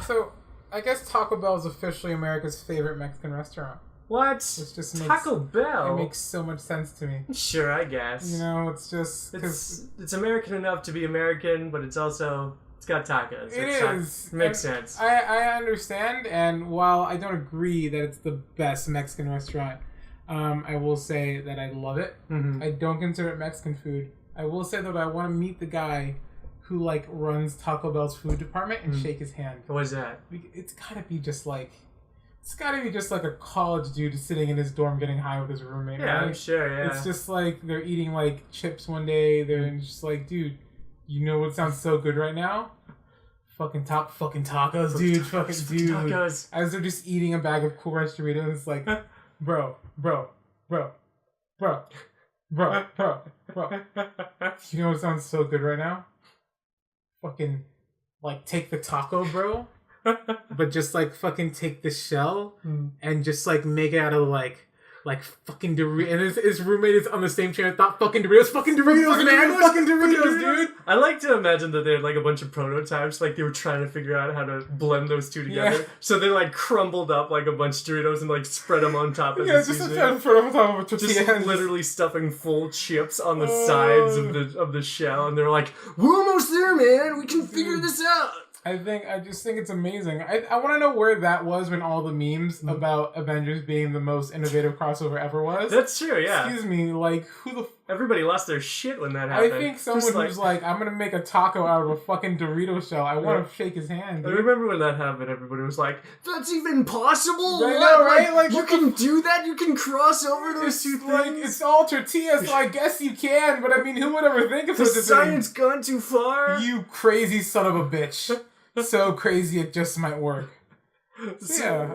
So, I guess Taco Bell is officially America's favorite Mexican restaurant. What? Which just Taco Bell? It makes so much sense to me. Sure, I guess. You know, it's just... It's American enough to be American, but it's also... It's got tacos. It makes sense. I understand, and while I don't agree that it's the best Mexican restaurant, I will say that I love it. Mm-hmm. I don't consider it Mexican food. I will say that I want to meet the guy who, like, runs Taco Bell's food department and shake his hand. What is that? It's gotta be just like a college dude sitting in his dorm getting high with his roommate. Yeah, right? I'm sure, yeah. It's just like they're eating, like, chips one day. They're just like, dude, you know what sounds so good right now? Fucking tacos, dude. Fucking dude. Tacos. As they're just eating a bag of Cool Ranch Doritos, it's like, bro. You know what sounds so good right now? Fucking, like, take the taco, bro. But just, like, fucking take the shell and just, like, make it out of, like fucking Doritos. And his roommate is on the same train of thought. Fucking Doritos, man. Fucking Doritos, dude. I like to imagine that they had, like, a bunch of prototypes. Like, they were trying to figure out how to blend those two together. Yeah. So they, like, crumbled up, like, a bunch of Doritos and, like, spread them on top of the seasoning. Yeah, just on top of a tortilla. Just literally stuffing full chips on the sides of the shell. And they're like, we're almost there, man. We can figure this out. I just think it's amazing. I want to know where that was when all the memes about Avengers being the most innovative crossover ever was. That's true, yeah. Excuse me, like, everybody lost their shit when that happened. I think someone who's like, I'm going to make a taco out of a fucking Dorito shell. I want to shake his hand, dude. I remember when that happened, everybody was like, that's even possible? I know, right? Like, you can do that? You can cross over those two things? Like, it's all tortillas, so I guess you can, but I mean, who would ever think of such a thing? Has science gone too far? You crazy son of a bitch. So crazy it just might work. So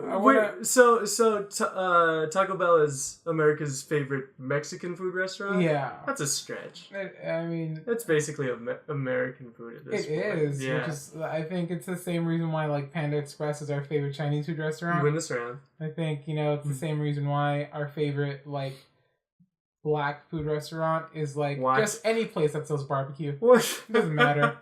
Taco Bell is America's favorite Mexican food restaurant? Yeah. That's a stretch. I mean... It's basically American food at this point. It is. Yeah. Which is, I think it's the same reason why, like, Panda Express is our favorite Chinese food restaurant. You win this round. I think, you know, it's the same reason why our favorite, like, black food restaurant is, like, just any place that sells barbecue. What? It doesn't matter.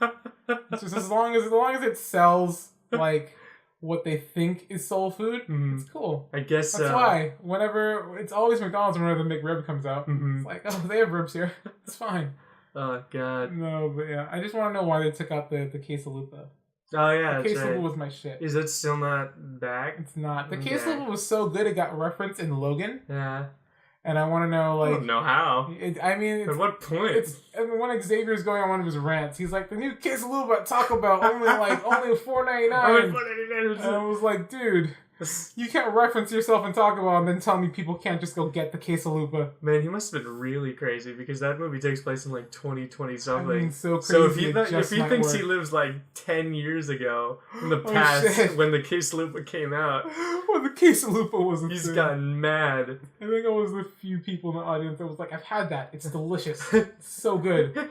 It's just as long as it sells, like, what they think is soul food, it's cool. I guess that's why whenever it's always McDonald's whenever the McRib comes out, it's like, oh, they have ribs here. It's fine. Oh god. No, but yeah, I just want to know why they took out the quesalupa. Oh yeah, the quesalupa was my shit. Is it still not back? It's not. The quesalupa was so good it got referenced in Logan. Yeah. And I want to know, like... I don't know how. At what point? When Xavier's going on one of his rants, he's like, the new quesalupa at Taco Bell, only $4.99. And I was like, dude... You can't reference yourself in Taco Bell and then tell me people can't just go get the quesalupa. Man, he must have been really crazy because that movie takes place in like 2020 something. I mean, so crazy. So if he thinks he lives like 10 years ago in the past when the quesalupa came out, when the quesalupa was he's gotten mad. I think I was the few people in the audience that was like, I've had that. It's delicious. It's so good.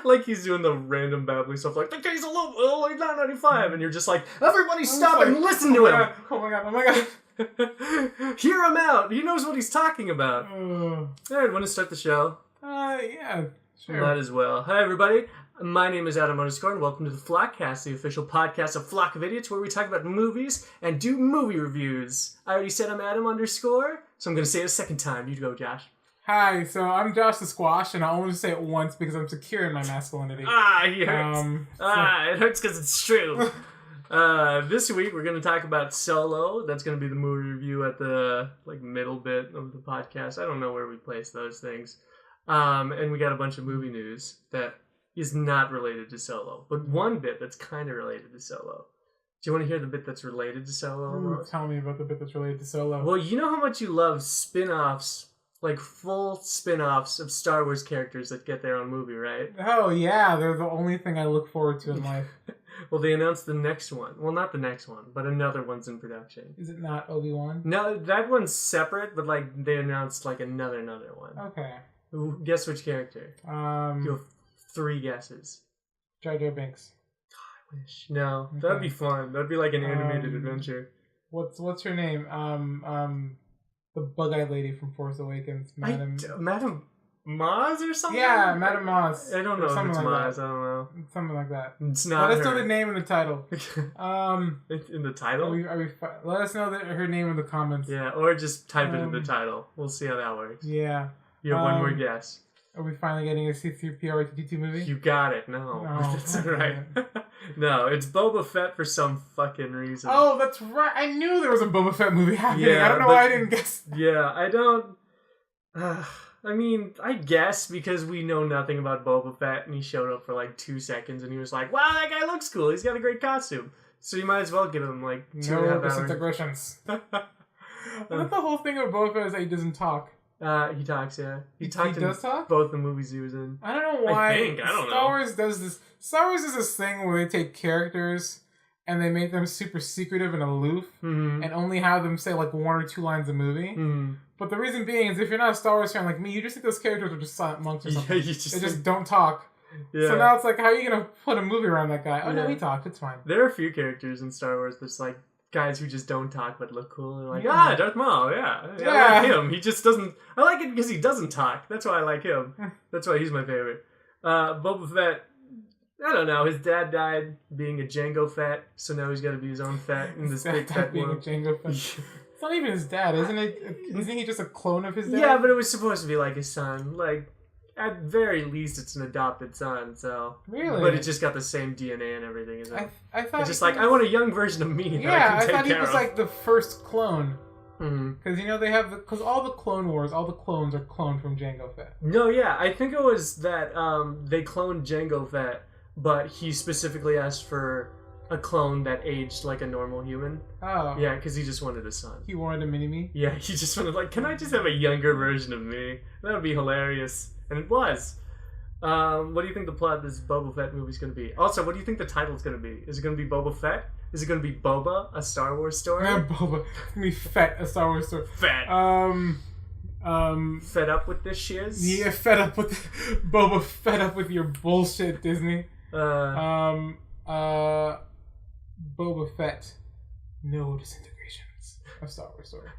Like he's doing the random babbly stuff like, the quesalupa, only $9.95, and you're just like, everybody stop and listen to him! Oh my god. Hear him out! He knows what he's talking about. Alright, want to start the show? Yeah, sure. Might as well. Hi everybody, my name is Adam _ and welcome to the Flockcast, the official podcast of Flock of Idiots, where we talk about movies and do movie reviews. I already said I'm Adam _ so I'm going to say it a second time. You go, Josh. Hi, so I'm Josh the Squash, and I only say it once because I'm secure in my masculinity. It hurts. It hurts because it's true. This week we're going to talk about Solo. That's going to be the movie review at the middle bit of the podcast. I don't know where we place those things. And we got a bunch of movie news that is not related to Solo, but one bit that's kind of related to Solo. Do you want to hear the bit that's related to Solo? Tell me about the bit that's related to Solo. Well, you know how much you love spin-offs. Like full spin-offs of Star Wars characters that get their own movie, right? Oh, yeah. They're the only thing I look forward to in life. Well, they announced the next one. Well, not the next one, but another one's in production. Is it not Obi-Wan? No, that one's separate, but they announced another one. Okay. Guess which character? You have 3 guesses. Jar Jar Binks. I wish. No, that'd be fun. That'd be like an animated adventure. What's her name? The bug-eyed lady from Force Awakens, Madam. Maz or something? Yeah, Madame Maz. I don't know if it's like Maz. That. I don't know. Something like that. It's not. Let us know the name and the title. In the title? Let us know her name in the comments. Yeah, or just type it in the title. We'll see how that works. Yeah. You have one more guess. Are we finally getting a C3PO R2D2 movie? You got it. No. That's right. No, it's Boba Fett for some fucking reason. Oh, that's right. I knew there was a Boba Fett movie happening. Yeah, I don't know why I didn't guess. Yeah, I don't... I mean, I guess because we know nothing about Boba Fett and he showed up for like 2 seconds and he was like, wow, that guy looks cool. He's got a great costume. So you might as well give him like 2.5 hours. Disintegrations. I thought the whole thing of Boba Fett is that he doesn't talk. He talks, yeah. He does talk? Both the movies he was in. I don't know why. I don't know. Star Wars does this. Star Wars is this thing where they take characters and they make them super secretive and aloof and only have them say like 1 or 2 lines a movie. But the reason being is if you're not a Star Wars fan like me, you just think those characters are just silent monks or something. Yeah, they just don't talk. Yeah. So now it's like, how are you going to put a movie around that guy? Oh, no, he talked. It's fine. There are a few characters in Star Wars that's like guys who just don't talk but look cool. They're like, Darth Maul, I like him. He just doesn't... I like it because he doesn't talk. That's why I like him. That's why he's my favorite. Boba Fett, I don't know. His dad died being a Jango Fett, so now he's got to be his own Fett in this big Fett being world. A Jango Fett. It's not even his dad, isn't it? Isn't he just a clone of his dad? Yeah, but it was supposed to be like his son. Like, at very least, it's an adopted son, so... Really? But it just got the same DNA and everything, isn't it? I thought... It's just like, I want a young version of me that I can take care of. Yeah, I thought he was like the first clone. Because, you know, they have... Because all the Clone Wars, all the clones are cloned from Jango Fett. No, yeah, I think it was that they cloned Jango Fett, but he specifically asked for a clone that aged like a normal human. Oh. Yeah, because he just wanted a son. He wanted a mini-me? Yeah, he just wanted, like, can I just have a younger version of me? That would be hilarious. And it was. What do you think the plot of this Boba Fett movie is going to be? Also, what do you think the title's going to be? Is it going to be Boba Fett? Is it going to be Boba, a Star Wars story? Yeah, Boba. It's going to be Fett, a Star Wars story. Fett. Fed up with this shiz? Yeah, fed up with... Boba, fed up with your bullshit, Disney. Boba Fett. No disintegrations. A Star Wars story.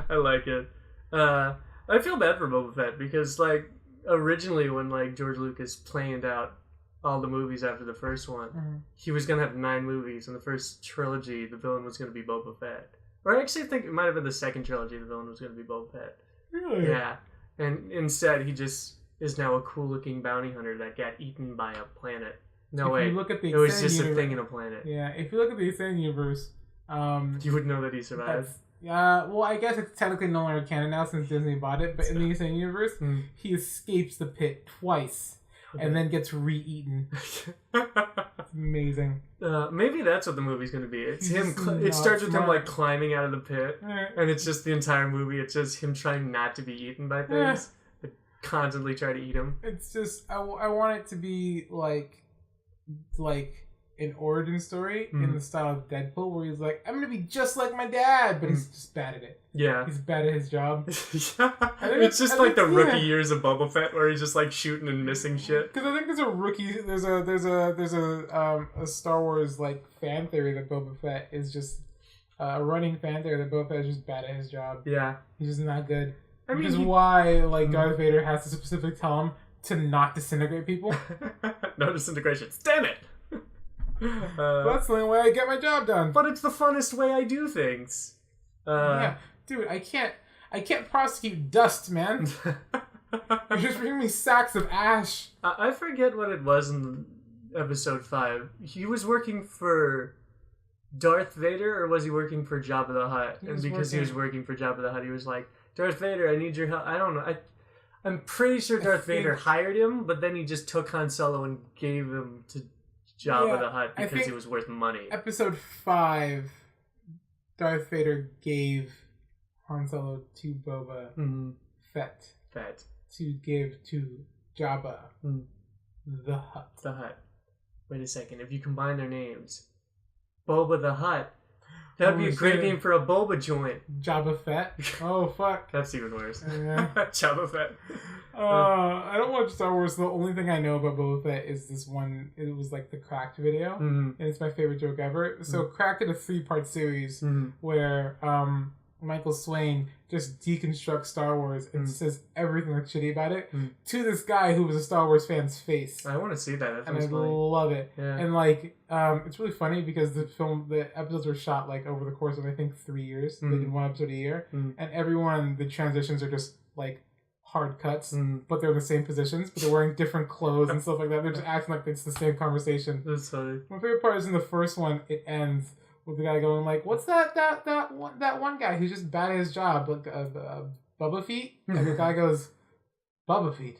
I like it. I feel bad for Boba Fett because, like, originally when, like, George Lucas planned out all the movies after the first one, he was going to have 9 movies. In the first trilogy, the villain was going to be Boba Fett. Or I actually think it might have been the second trilogy, the villain was going to be Boba Fett. Really? Yeah. And instead, he just is now a cool-looking bounty hunter that got eaten by a planet. No way. It was just a thing in a planet. Yeah, if you look at the extended universe... you would know that he survived. Well, I guess it's technically no longer canon now since Disney bought it, but in the extended universe, he escapes the pit twice and then gets re-eaten. It's amazing. Maybe that's what the movie's going to be. It's him. It starts with him, like, climbing out of the pit, and it's just the entire movie. It's just him trying not to be eaten by things, but constantly try to eat him. It's just, I want it to be, like an origin story in the style of Deadpool, where he's like, I'm gonna be just like my dad, but he's just bad at it. Yeah, he's bad at his job. It's just like the rookie years of Boba Fett, where he's just like shooting and missing shit. Because I think there's a Star Wars like fan theory that Boba Fett is just a running fan theory that Boba Fett is just bad at his job. Yeah, he's just not good. I mean, which is why like Darth Vader has to specifically tell him to not disintegrate people. No disintegrations. Damn it. That's the only way I get my job done. But it's the funnest way I do things. Yeah, dude, I can't prosecute dust, man. You're just bringing me sacks of ash. I forget what it was in episode 5. He was working for Darth Vader, or was he working for Jabba the Hutt? And because he was working for Jabba the Hutt, he was like, Darth Vader, I need your help. I don't know. I'm pretty sure Darth Vader hired him, but then he just took Han Solo and gave him to Jabba the Hutt because he was worth money. Episode 5, Darth Vader gave Han Solo to Boba Fett to give to Jabba the Hutt. The Hutt. Wait a second. If you combine their names, Boba the Hutt, that would be a great name for a boba joint. Jabba Fett? Oh, fuck. That's even worse. Jabba Fett. I don't watch Star Wars. The only thing I know about Boba Fett is this one. It was like the Cracked video. And it's my favorite joke ever. So Cracked did a 3-part series where Michael Swain just deconstructs Star Wars and says everything that's shitty about it to this guy who was a Star Wars fan's face. I want to see that. And I love it. Yeah. And it's really funny because the episodes were shot over the course of I think 3 years. They did one episode a year, and the transitions are just hard cuts, but they're in the same positions, but they're wearing different clothes and stuff like that. They're just acting like it's the same conversation. That's funny. My favorite part is in the first one. It ends with the guy going what's that one guy who's just bad at his job, Bubba Feet? And the guy goes, Bubba Feet.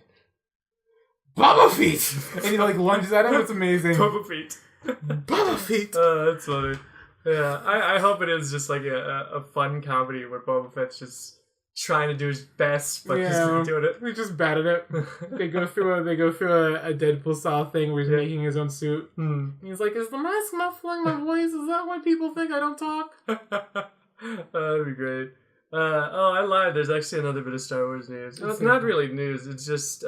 Bubba Feet! And he lunges at him. It's amazing. Bubba Feet. Bubba Feet! That's funny. Yeah, I hope it is just a fun comedy where Boba Fett's just trying to do his best, but just doing it. He's just bad at it. They go through a Deadpool style thing where he's making his own suit. He's like, "Is the mask muffling my voice? Is that why people think I don't talk?" That'd be great. I lied. There's actually another bit of Star Wars news. It's not really news. It's just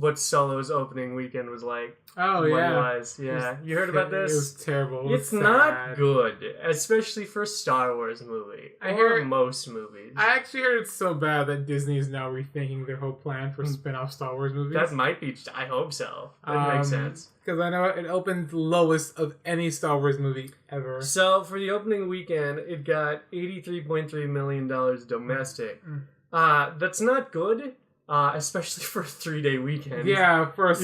what Solo's opening weekend was like. Oh, yeah. Money-wise. Yeah. You heard about this? It was terrible. It's not good, especially for a Star Wars movie. I hear most movies. I actually heard it's so bad that Disney is now rethinking their whole plan for spin-off Star Wars movies. That might be. I hope so. That makes sense. Because I know it opened lowest of any Star Wars movie ever. So, for the opening weekend, it got $83.3 million domestic. That's not good. Especially for a 3-day weekend. Yeah, for a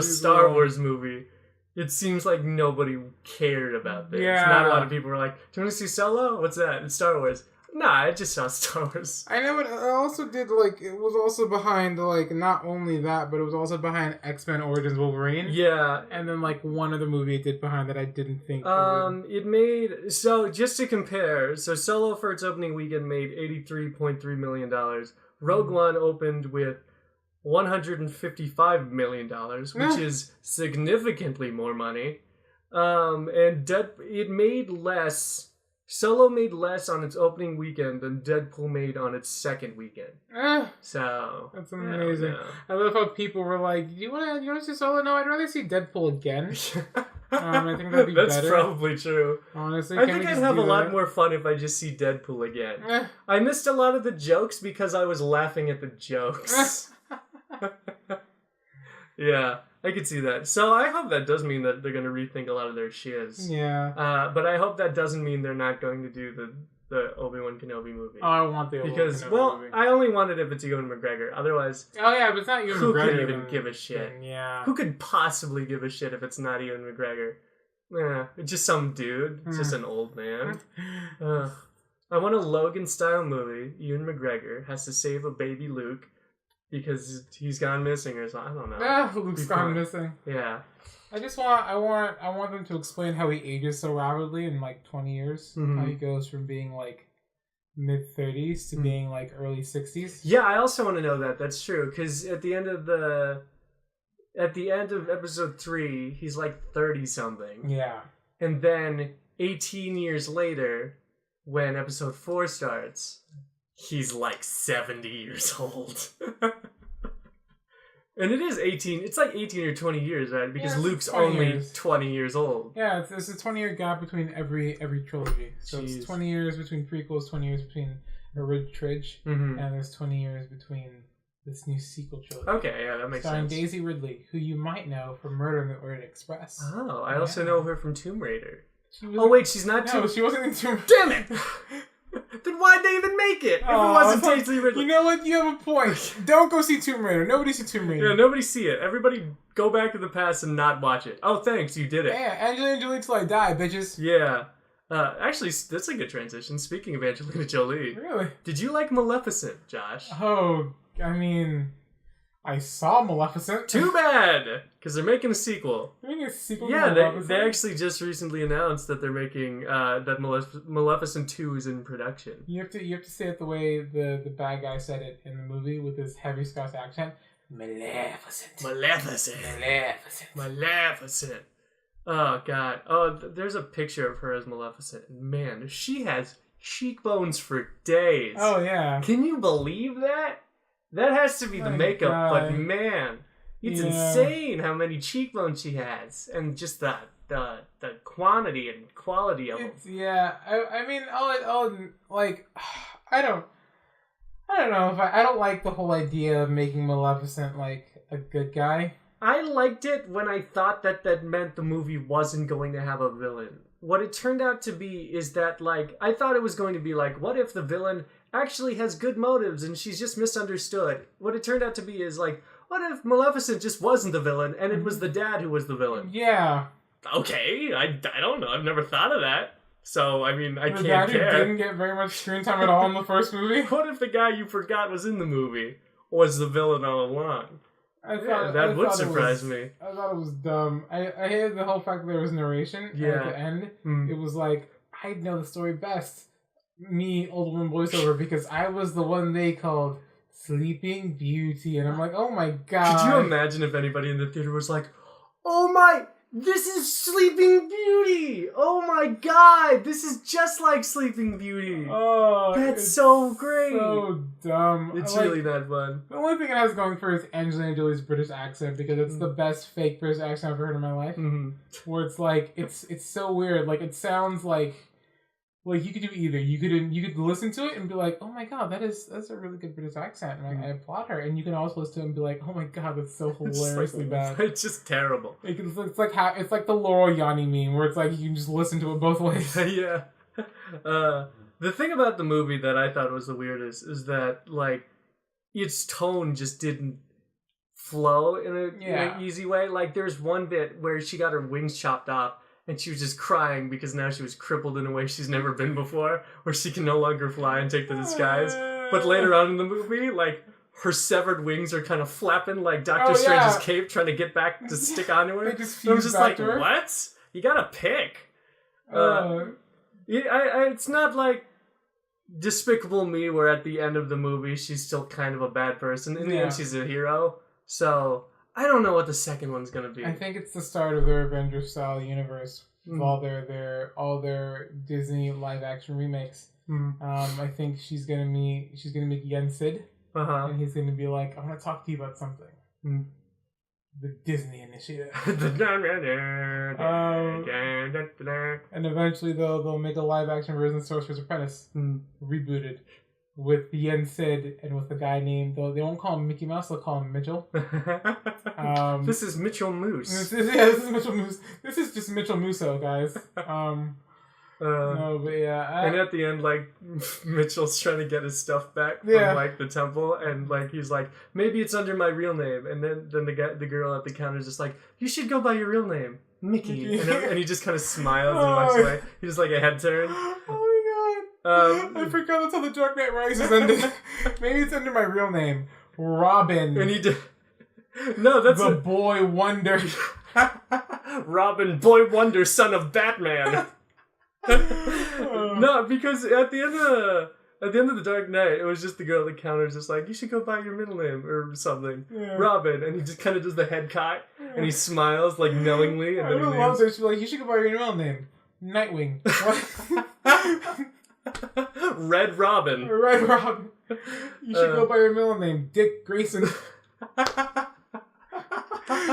Star Wars movie. It seems like nobody cared about this. Yeah. Not a lot of people were like, "Do you want to see Solo? What's that? It's Star Wars." Nah, I just saw Star Wars. I know it also did, it was also behind, not only that, but it was also behind X-Men Origins Wolverine. Yeah. And then, one other movie it did behind that I didn't think. It made, so just to compare, Solo for its opening weekend made $83.3 million. Rogue One opened with $155 million, which is significantly more money. It made less. Solo made less on its opening weekend than Deadpool made on its second weekend. So that's amazing. I love how people were like, "You want to see Solo? No, I'd rather see Deadpool again." I think that'd be better. That's probably true. Honestly, I think I'd have a lot more fun if I just see Deadpool again. I missed a lot of the jokes because I was laughing at the jokes. Yeah, I could see that. So I hope that does mean that they're going to rethink a lot of their shiz. Yeah. But I hope that doesn't mean they're not going to do the Obi-Wan Kenobi movie. Oh, I want the Obi-Wan Kenobi movie. I only want it if it's Ewan McGregor. Otherwise... Oh, yeah, but it's not Ewan McGregor. Who could even give a shit? Yeah. Who could possibly give a shit if it's not Ewan McGregor? It's just some dude. It's just an old man. I want a Logan-style movie. Ewan McGregor has to save a baby Luke because he's gone missing or something. I don't know. Luke's gone missing. Yeah. I want them to explain how he ages so rapidly in 20 years. How he goes from being mid-30s to being early 60s. Yeah, I also want to know that. That's true because at the end of episode 3, he's 30 something. Yeah. And then 18 years later, when episode 4 starts, he's 70 years old. And it is 18. It's 18 or 20 years, right? Because Luke's only 20 years old. Yeah, it's a 20-year gap between every trilogy. So it's 20 years between prequels, 20 years between Tridge, and there's 20 years between this new sequel trilogy. Okay, yeah, that makes sense. Starring Daisy Ridley, who you might know from Murder on the Orient Express. Oh, I also know her from Tomb Raider. Wait, she's not No, she wasn't in Tomb Raider. Damn it! Then why'd they even make it? If it wasn't Daisy Ridley. You know what? You have a point. Don't go see Tomb Raider. Nobody see Tomb Raider. Yeah, nobody see it. Everybody go back to the past and not watch it. Oh, thanks, you did it. Yeah, Angelina Jolie till I die, bitches. Yeah. Actually, that's a good transition. Speaking of Angelina Jolie. Really? Did you like Maleficent, Josh? Oh, I mean... I saw Maleficent. Too bad! Because they're making a sequel. They're making a sequel to Maleficent? They actually just recently announced that they're making... that Maleficent 2 is in production. You have to say it the way the bad guy said it in the movie with his heavy Scots accent. Maleficent. Maleficent. Maleficent. Maleficent. Oh, God. Oh, there's a picture of her as Maleficent. Man, she has cheekbones for days. Oh, yeah. Can you believe that? That has to be the makeup, but man, it's insane how many cheekbones she has. And just the the quantity and quality of them. I mean, like, I don't know if I don't like the whole idea of making Maleficent like a good guy. I liked it when I thought that meant the movie wasn't going to have a villain. What it turned out to be is that, like, I thought it was going to be like, what if the villain actually has good motives and she's just misunderstood? What it turned out to be is like, what if Maleficent just wasn't the villain and it was the dad who was the villain? Yeah. Okay, I don't know. I've never thought of that. So, I mean, I can't care. The dad who didn't get very much screen time at all in the first movie? What if the guy you forgot was in the movie was the villain all along? That would surprise me. I thought it was dumb. I hated the whole fact that there was narration at the end. It was like, I know the story best. Me, old woman voiceover, because I was the one they called Sleeping Beauty. And I'm like, oh my god. Could you imagine if anybody in the theater was like, oh my... This is Sleeping Beauty! Oh my god! This is just like Sleeping Beauty! Oh, that's so great! So dumb. It's really not fun. The only thing it has going for it is Angelina Jolie's British accent, because it's the best fake British accent I've ever heard in my life. Mm-hmm. Where it's like, it's so weird. Like, it sounds like you could do either. You could listen to it and be like, oh my god, that's a really good British accent, and I applaud her. And you can also listen to it and be like, oh my god, that's so hilariously bad. It's just terrible. It's like the Laurel Yanni meme, where it's like you can just listen to it both ways. Yeah. The thing about the movie that I thought was the weirdest is that, like, its tone just didn't flow in an easy way. Like, there's one bit where she got her wings chopped off, and she was just crying because now she was crippled in a way she's never been before, where she can no longer fly and take the disguise. But later on in the movie, like, her severed wings are kind of flapping like Doctor Strange's cape, trying to get back to stick onto her. They just I was just like, what? You gotta pick. It's not like Despicable Me, where at the end of the movie she's still kind of a bad person. In the end, she's a hero. So... I don't know what the second one's gonna be. I think it's the start of their Avengers style universe with all their Disney live action remakes. I think she's gonna make Yen Sid, and he's gonna be like, "I want to talk to you about something." The Disney Initiative. And eventually they'll make a live action version of Sorcerer's Apprentice, rebooted. With Yen Sid and with a guy named... They won't call him Mickey Mouse, they'll call him Mitchell. This is Mitchell Moose. This is Mitchell Moose. This is just Mitchell Musso, guys. No, but yeah. And at the end, like, Mitchell's trying to get his stuff back from, like, the temple. And, like, he's like, maybe it's under my real name. And then the girl at the counter is just like, you should go by your real name, Mickey. And he just kind of smiles and walks away. He just, like, a head turn. I forgot that's how The Dark Knight Rises ended. Maybe it's under my real name, Robin. And he did. No, that's the Boy Wonder. Robin, Boy Wonder, son of Batman. No, because at the end of The Dark Knight, it was just the girl at the counter just like, you should go by your middle name or something, Robin. And he just kind of does the head cock and he smiles like knowingly. And I really love this. She's like, you should go by your middle name, Nightwing. Red Robin. Red Robin. You should go by your middle name, Dick Grayson.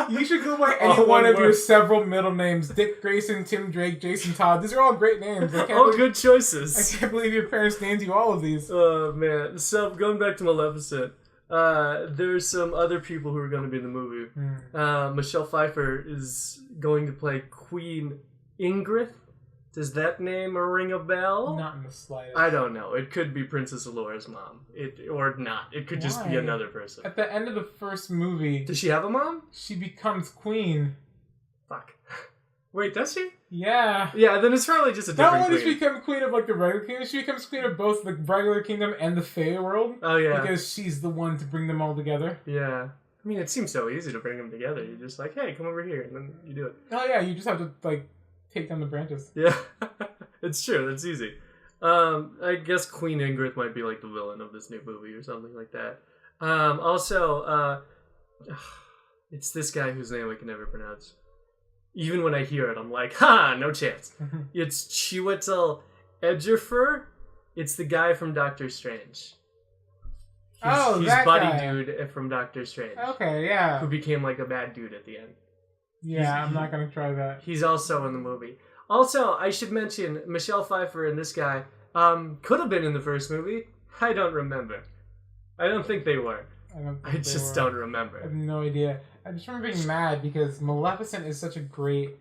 You should go by any one of your several middle names. Dick Grayson, Tim Drake, Jason Todd. These are all great names. Good choices. I can't believe your parents named you all of these. Oh, man. So, going back to Maleficent, there's some other people who are going to be in the movie. Michelle Pfeiffer is going to play Queen Ingrid. Does that name ring a bell? Not in the slightest. I don't know. It could be Princess Alora's mom. Or not. It could just be another person. At the end of the first movie... Does she have a mom? She becomes queen. Fuck. Wait, does she? Yeah. Yeah, then it's probably just a different queen. Not only does she become queen of, like, the regular kingdom, she becomes queen of both the regular kingdom and the Fey world. Oh, yeah. Because she's the one to bring them all together. Yeah. I mean, it seems so easy to bring them together. You're just like, hey, come over here, and then you do it. Oh, yeah, you just have to, like... take down the branches. Yeah, it's true. That's easy. I guess Queen Ingrid might be like the villain of this new movie or something like that. Also, it's this guy whose name I can never pronounce. Even when I hear it, I'm like, ha, no chance. It's Chiwetel Ejiofor. It's the guy from Doctor Strange. He's that buddy guy. dude from Doctor Strange. Okay, yeah. Who became like a bad dude at the end. Yeah, I'm not gonna try that. He's also in the movie. Also, I should mention Michelle Pfeiffer and this guy could have been in the first movie. I don't remember. I don't think they were. I just don't remember. I have no idea. I just remember being mad because Maleficent is such a great...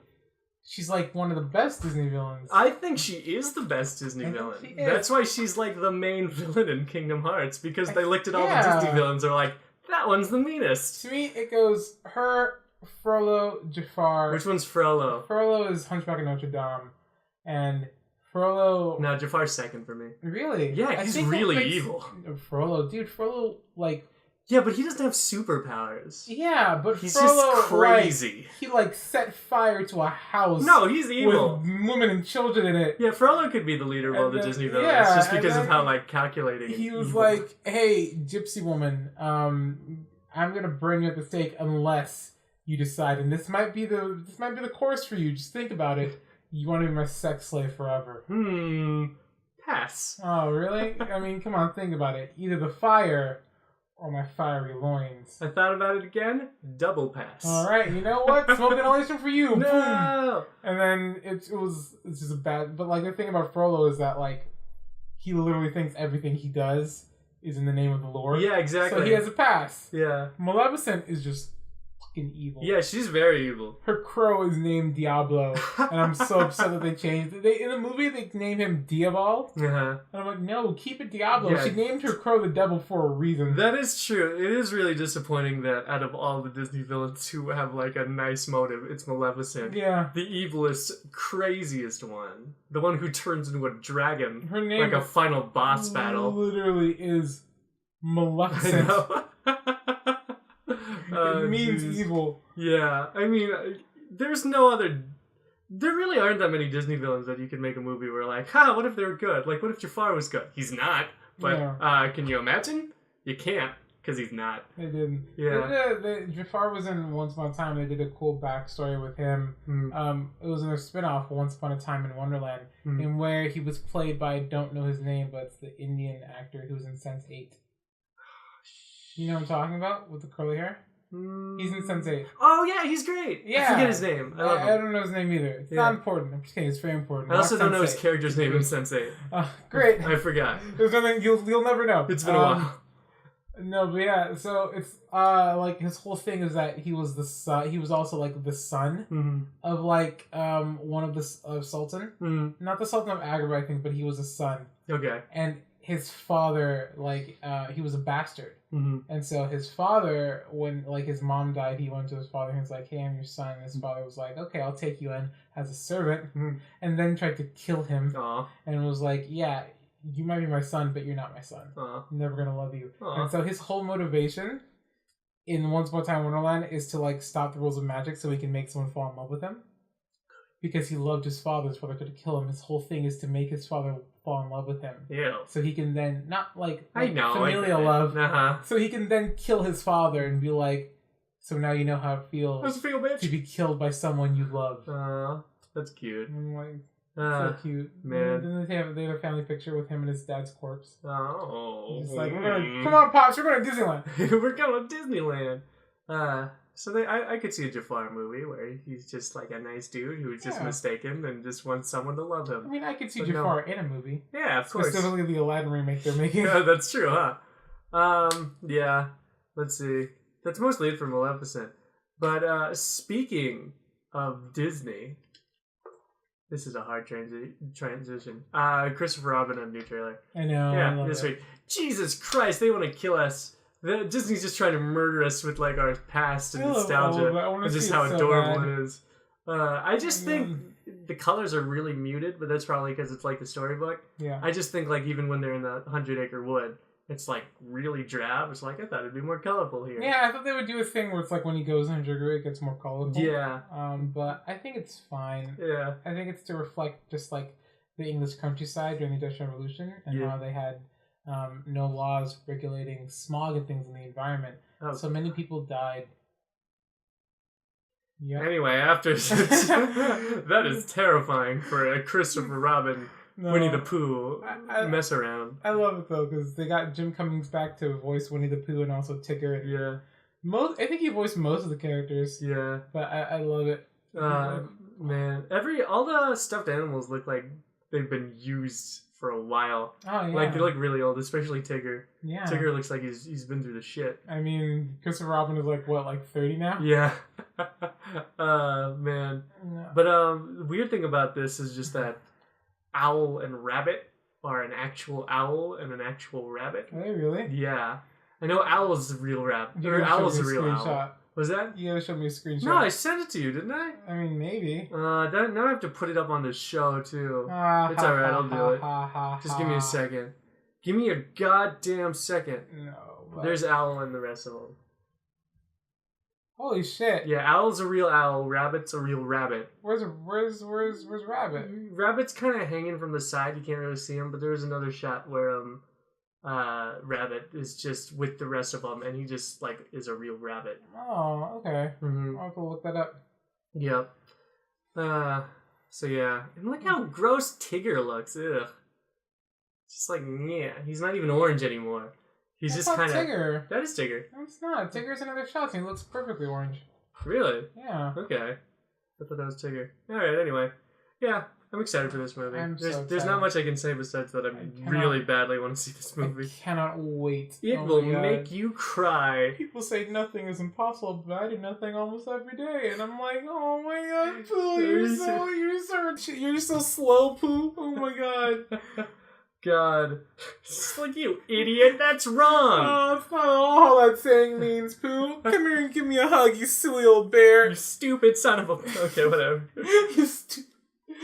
She's like one of the best Disney villains. I think she is the best Disney villain. That's why she's like the main villain in Kingdom Hearts, because they looked at all the Disney villains and are like, that one's the meanest. To me, it goes her, Frollo, Jafar. Which one's Frollo? Frollo is Hunchback of Notre Dame. And Frollo... No, Jafar's second for me. Really? Yeah, he's really evil. Frollo, dude, Frollo, like... Yeah, but he doesn't have superpowers. Yeah, but he's Frollo, just crazy. Like, he set fire to a house. No, he's evil. With women and children in it. Yeah, Frollo could be the leader of all the Disney villains just because of how like calculating. He was like, "Hey, gypsy woman, I'm gonna burn you at the stake unless you decide, and this might be the course for you. Just think about it. You want to be my sex slave forever." Pass. Oh, really? I mean, come on, think about it. Either the fire or my fiery loins. I thought about it again. Double pass. All right, you know what? Smoke inhalation for you. No. Boom. And then it's just a bad. But like the thing about Frollo is that like he literally thinks everything he does is in the name of the Lord. Yeah, exactly. So he has a pass. Yeah. Maleficent is just fucking evil. Yeah, she's very evil. Her crow is named Diablo, and I'm so upset that they changed it. In the movie, they name him Diabol, and I'm like, no, keep it Diablo. Yeah. She named her crow the devil for a reason. That is true. It is really disappointing that out of all the Disney villains who have like a nice motive, it's Maleficent. Yeah. The evilest, craziest one. The one who turns into a dragon. Her name, like a final boss battle. Literally is Maleficent. I know. It means evil. Yeah, I mean, there's no other... There really aren't that many Disney villains that you can make a movie where like, what if they were good? Like, what if Jafar was good? He's not. But can you imagine? You can't, because he's not. They didn't. Yeah. Jafar was in Once Upon a Time. They did a cool backstory with him. It was in a spin-off, Once Upon a Time in Wonderland, in where he was played by, I don't know his name, but it's the Indian actor who was in Sense8. You know what I'm talking about? With the curly hair? He's in Sense8. Oh, yeah, he's great. Yeah. I forget his name. I don't know his name either. It's not important. I'm just kidding. It's very important. I also don't know his character's name in Sense8. Great. I forgot. There's nothing you'll never know. It's been a while. No, but yeah, so it's like his whole thing is that he was the son. He was also like the son of like one of the Sultan, not the Sultan of Agrabah, I think, but he was a son. Okay. And his father, like, he was a bastard. And so his father, when, like, his mom died, he went to his father and he was like, hey, I'm your son. And his father was like, okay, I'll take you in as a servant. And then tried to kill him. And was like, yeah, you might be my son, but you're not my son. I'm never going to love you. And so his whole motivation in Once Upon a Time in Wonderland is to, like, stop the rules of magic so he can make someone fall in love with him. Because he loved his father. His father could kill him. His whole thing is to make his father fall in love with him. Yeah. So he can then, not like I know, familial love. So he can then kill his father and be like, so now you know how it feels to be killed by someone you love. That's cute. And like, so cute. Man. And then they have a family picture with him and his dad's corpse. Oh. He's like, come on, Pops, we're going to Disneyland. We're going to Disneyland. So I could see a Jafar movie where he's just like a nice dude who's just mistaken and just wants someone to love him. I mean, I could see Jafar in a movie. Yeah, of course. Specifically the Aladdin remake they're making. Yeah, that's true, huh? Yeah. Let's see. That's mostly it for Maleficent. But speaking of Disney, this is a hard transition. Christopher Robin had a new trailer. I know. Yeah, this week. Jesus Christ, they want to kill us. Disney's just trying to murder us with like our past and nostalgia and just how adorable it is. I just think the colors are really muted, but that's probably because it's like the storybook. Yeah. I just think like even when they're in the 100-acre wood, it's like really drab. It's like I thought it'd be more colorful here. Yeah, I thought they would do a thing where it's like when he goes in Jigger, it gets more colorful. Yeah. But I think it's fine. Yeah. I think it's to reflect just like the English countryside during the Industrial Revolution and how they had no laws regulating smog and things in the environment. So many people died. Yeah. Anyway, after that is terrifying for a Christopher Robin, Winnie the Pooh mess around. I love it though because they got Jim Cummings back to voice Winnie the Pooh and also Tigger. Yeah. I think he voiced most of the characters. Yeah. But I love it. Man, all the stuffed animals look like they've been used for a while. Oh yeah. Like they look really old, especially Tigger. Yeah. Tigger looks like he's been through the shit. I mean, Christopher Robin is like what, like 30 now? Yeah. Man. No. But the weird thing about this is just that owl and rabbit are an actual owl and an actual rabbit. Are they really? Yeah. I know owl's a real rabbit. Or owl's a real owl. Was that? You gotta show me a screenshot. No, I sent it to you, didn't I? I mean, maybe. Now I have to put it up on the show, too. It's alright, I'll do it. Just give me a second. Give me a goddamn second. No. But... There's Owl and the rest of them. Holy shit. Yeah, Owl's a real owl, Rabbit's a real rabbit. Where's Rabbit? Rabbit's kind of hanging from the side, you can't really see him, but there's another shot where, Rabbit is just with the rest of them, and he just, like, is a real rabbit. Oh, okay. Mm-hmm. I'll have to look that up. Yep. So yeah. And look how gross Tigger looks. Ugh. Just like, yeah. He's not even orange anymore. He's That's just kind of... Tigger. That is Tigger. No, it's not. Tigger's in other shots, and he looks perfectly orange. Really? Yeah. Okay. I thought that was Tigger. Alright, anyway. Yeah. I'm excited for this movie. There's not much I can say besides that I really badly want to see this movie. I cannot wait. It will make you cry. People say nothing is impossible, but I do nothing almost every day, and I'm like, oh my god, Pooh, you're so slow, Pooh. Oh my god. God. It's like, you idiot, that's wrong. Oh, that's not all that saying means, Pooh. Come here and give me a hug, you silly old bear. You stupid son of a... Okay, whatever.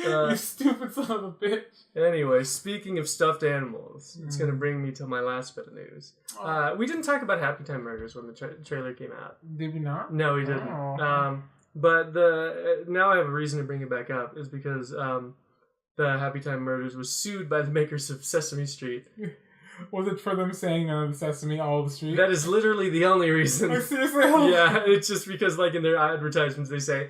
You stupid son of a bitch. Anyway, speaking of stuffed animals, it's going to bring me to my last bit of news. We didn't talk about Happy Time Murders when the trailer came out. Did we not? No, we didn't. Oh. But now I have a reason to bring it back up, is because the Happy Time Murders was sued by the makers of Sesame Street. Was it for them saying the Sesame all the street? That is literally the only reason. Like, seriously? Oh. Yeah, it's just because, like, in their advertisements they say,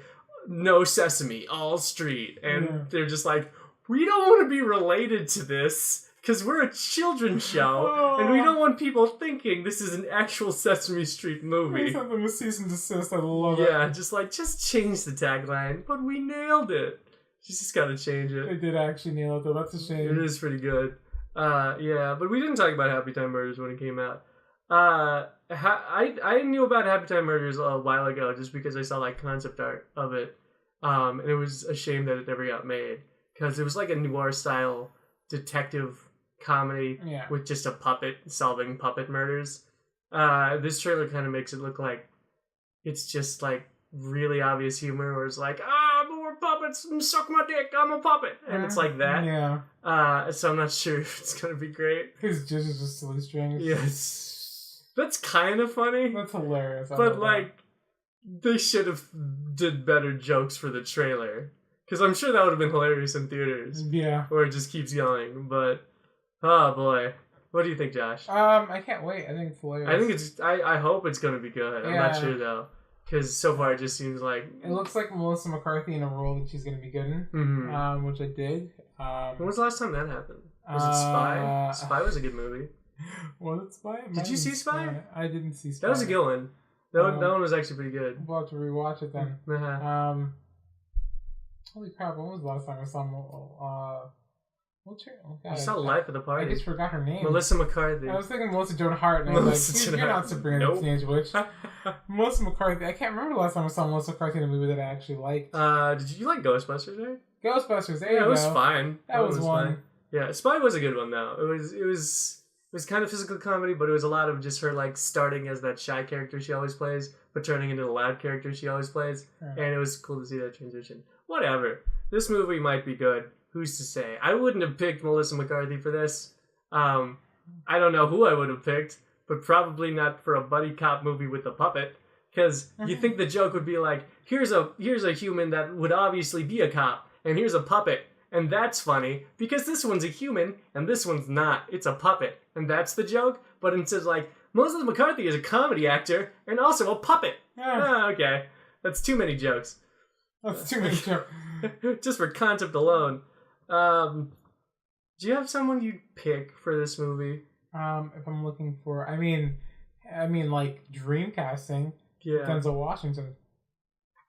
no Sesame, all street. And they're just like, we don't want to be related to this because we're a children's show and we don't want people thinking this is an actual Sesame Street movie. We sent them a cease and desist. I love it. Yeah, just change the tagline. But we nailed it. You just gotta change it. They did actually nail it though. That's a shame. It is pretty good. Yeah, but we didn't talk about Happy Time Murders when it came out. I knew about Happy Time Murders a while ago just because I saw like concept art of it, and it was a shame that it never got made because it was like a noir style detective comedy with just a puppet solving puppet murders. This trailer kind of makes it look like it's just like really obvious humor where it's like, more puppets, suck my dick, I'm a puppet, and it's like that. Yeah. So I'm not sure if it's gonna be great. His jizz is just silly strings. Yes. That's kind of funny. That's hilarious. But, like, they should have did better jokes for the trailer. Because I'm sure that would have been hilarious in theaters. Yeah. Where it just keeps going. But, oh, boy. What do you think, Josh? I can't wait. I think it's hilarious. I hope it's going to be good. I'm not sure, though. Because so far it just seems like... It looks like Melissa McCarthy in a role that she's going to be good in. Mm-hmm. Which I dig. When was the last time that happened? Was it Spy? Spy was a good movie. Was it Spy? Did you see Spy? I didn't see Spy. That was a good one. That one was actually pretty good. We'll have to rewatch it then. Holy crap, when was the last time I saw you saw Life of the Party. I just forgot her name. Melissa McCarthy. I was thinking Melissa Joan Hart, and I was like, you're not Sabrina the Teenage Witch. Melissa McCarthy. I can't remember the last time I saw Melissa McCarthy in a movie that I actually liked. Did you like Ghostbusters, right? Ghostbusters, there you go. It was fine. That was one. Fine. Yeah, Spy was a good one, though. It was kind of physical comedy, but it was a lot of just her, like, starting as that shy character she always plays, but turning into the loud character she always plays. And it was cool to see that transition. Whatever. This movie might be good. Who's to say? I wouldn't have picked Melissa McCarthy for this. I don't know who I would have picked, but probably not for a buddy cop movie with a puppet. Because you think the joke would be like, here's a human that would obviously be a cop, and here's a puppet. And that's funny, because this one's a human, and this one's not. It's a puppet. And that's the joke? But instead, like, Melissa McCarthy is a comedy actor, and also a puppet. Okay. That's too many jokes. That's too many jokes. Just for concept alone. Do you have someone you'd pick for this movie? If I'm looking for... I mean, I mean, like, dream casting. Yeah. Denzel Washington.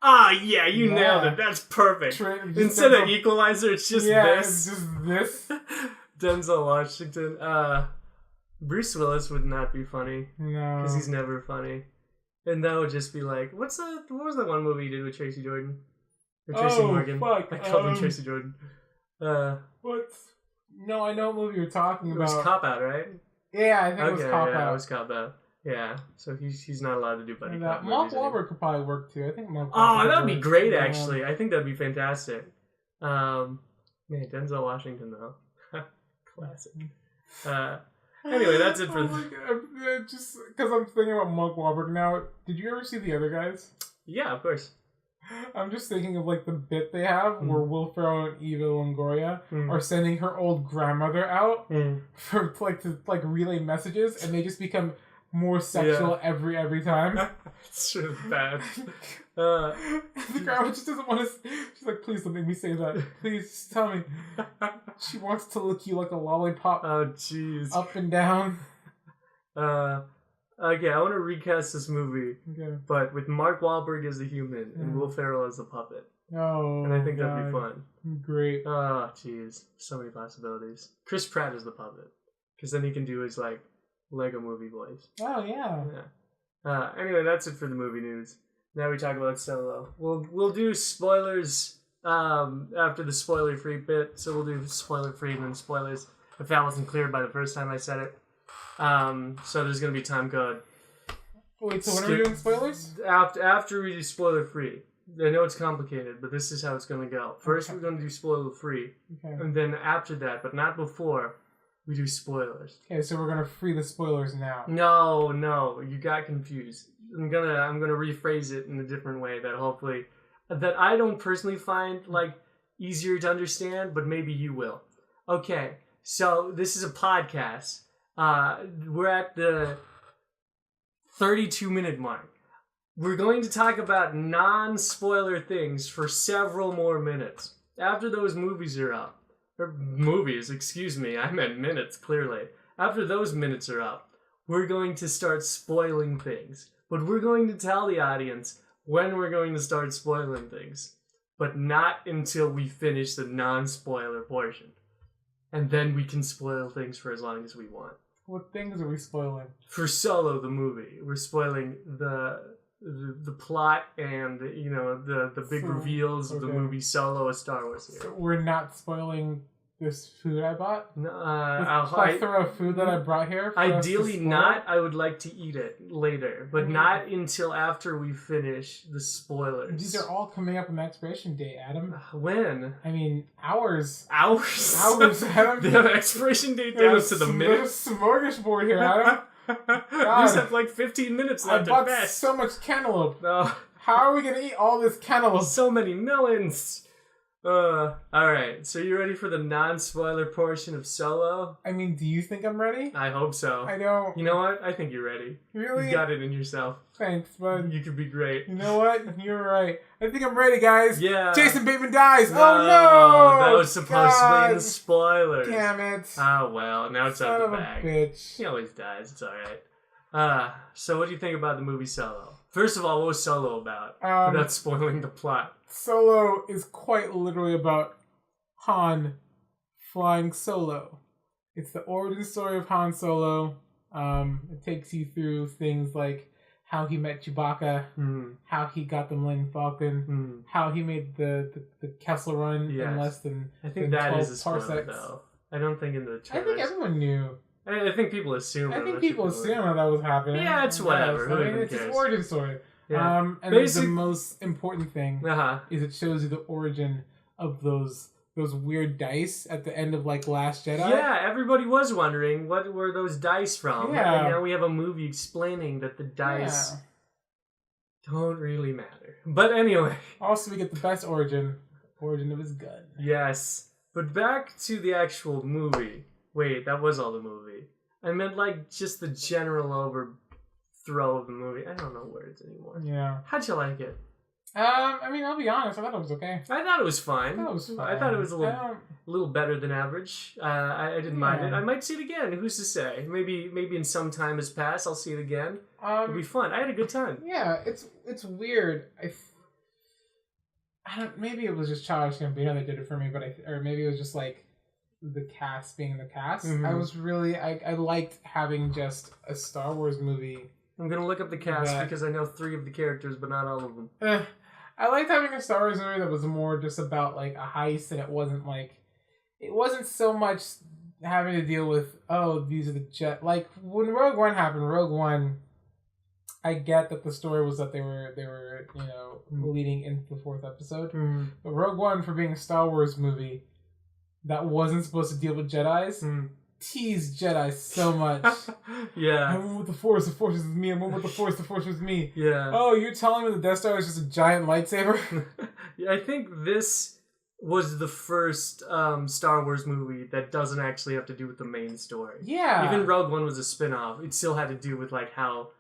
Ah, yeah, you nailed it. That's perfect. Instead of Equalizer, it's just this. It's just this. Denzel Washington. Bruce Willis would not be funny. No. Because he's never funny. And that would just be like, what was that one movie he did with Tracy Jordan? Or Tracy Morgan? Fuck. I called him Tracy Jordan. What? No, I know what movie you're talking about. It was Cop Out, right? Yeah, I think it was Cop Out. Yeah, it was Cop Out. Yeah, so he's not allowed to do buddy cop movies. Mark Wahlberg could probably work too. I think Mark. Oh, that would be great, actually. I think that'd be fantastic. Man, Denzel Washington though, classic. Anyway, that's it for. Just because I'm thinking about Mark Wahlberg now. Did you ever see The Other Guys? Yeah, of course. I'm just thinking of like the bit they have where Will Ferrell and Eva Longoria are sending her old grandmother out for to relay messages, and they just become more sexual every time. It's really bad. The grandma just doesn't want to. She's like, please don't make me say that. Please just tell me. She wants to lick you like a lollipop. Oh, jeez. Up and down. Okay, I want to recast this movie, but with Mark Wahlberg as the human and Will Ferrell as the puppet. Oh, and I think that'd be fun. Great. Oh, jeez. So many possibilities. Chris Pratt is the puppet. Because then he can do his, Lego movie voice. Oh, yeah. Anyway, that's it for the movie news. Now we talk about Solo. We'll do spoilers after the spoiler-free bit. So we'll do spoiler-free and then spoilers. If that wasn't clear by the first time I said it. So there's going to be time code. Wait, so when are we doing spoilers? After we do spoiler-free. I know it's complicated, but this is how it's going to go. First, we're going to do spoiler-free. Okay. And then after that, but not before, we do spoilers. Okay, so we're going to free the spoilers now. No, you got confused. I'm gonna rephrase it in a different way that hopefully, that I don't personally find, easier to understand, but maybe you will. Okay, so this is a podcast. We're at the 32-minute mark. We're going to talk about non-spoiler things for several more minutes. After those movies are up, or movies, excuse me, I meant minutes, clearly. After those minutes are up, we're going to start spoiling things. But we're going to tell the audience when we're going to start spoiling things. But not until we finish the non-spoiler portion. And then we can spoil things for as long as we want. What things are we spoiling? For Solo, the movie. We're spoiling the plot and, the big reveals of the movie Solo, a Star Wars series. So we're not spoiling this food I bought? No, this plethora of food that I brought here? Ideally not. I would like to eat it later, but not until after we finish the spoilers. These are all coming up on the expiration date, Adam. When? I mean, hours. Hours, Adam. They have an expiration date down to the minute. There's a smorgasbord here, Adam. You just have 15 minutes left. I bought so much cantaloupe. No. How are we gonna eat all this cantaloupe? So many melons. Alright, so you ready for the non-spoiler portion of Solo? I mean, do you think I'm ready? I hope so. I don't. You know what? I think you're ready. Really? You got it in yourself. Thanks, bud. You could be great. You know what? You're right. I think I'm ready, guys. Yeah. Jason Bateman dies. No, oh no! That was supposed to be in the spoilers. Damn it. Oh well, now it's out of the bag. Bitch. He always dies. It's alright. So what do you think about the movie Solo? First of all, what was Solo about? Without spoiling the plot. Solo is quite literally about Han flying solo. It's the origin story of Han Solo. It takes you through things like how he met Chewbacca, how he got the Millennium Falcon, how he made the Kessel Run in less than I think than that 12 is a spoiler, parsecs. though. I don't think in the trailers. I think everyone knew. I think people assume. I think people assume that was happening. Yeah, it's whatever. Who even it's cares? his origin story. Yeah. And the most important thing Uh-huh. is it shows you the origin of those weird dice at the end of Last Jedi. Yeah, everybody was wondering what were those dice from. Yeah. And now we have a movie explaining that the dice don't really matter. But anyway. Also, we get the best origin of his gun. Yes. But back to the actual movie. Wait, that was all the movie. I meant just the general overthrow of the movie. I don't know words anymore. Yeah. How'd you like it? I mean, I'll be honest. I thought it was okay. I thought it was fine. I thought it was a little better than average. I didn't mind it. I might see it again. Who's to say? Maybe in some time has passed, I'll see it again. It'll be fun. I had a good time. Yeah, it's weird. I don't. Maybe it was just Childish Gambino that did it for me, or maybe it was just like the cast being the cast. Mm-hmm. I liked having just a Star Wars movie. I'm gonna look up the cast because I know 3 of the characters, but not all of them. I liked having a Star Wars movie that was more just about like a heist, and it wasn't so much having to deal with these are the jet. Like when Rogue One happened, I get that the story was that they were leading into the 4th episode, but Rogue One, for being a Star Wars movie that wasn't supposed to deal with Jedis. Tease Jedi so much. Yeah. I went with the Force is with me. I went with the Force is with me. Yeah. Oh, you're telling me the Death Star is just a giant lightsaber? Yeah, I think this was the first Star Wars movie that doesn't actually have to do with the main story. Yeah. Even Rogue One was a spin-off. It still had to do with like how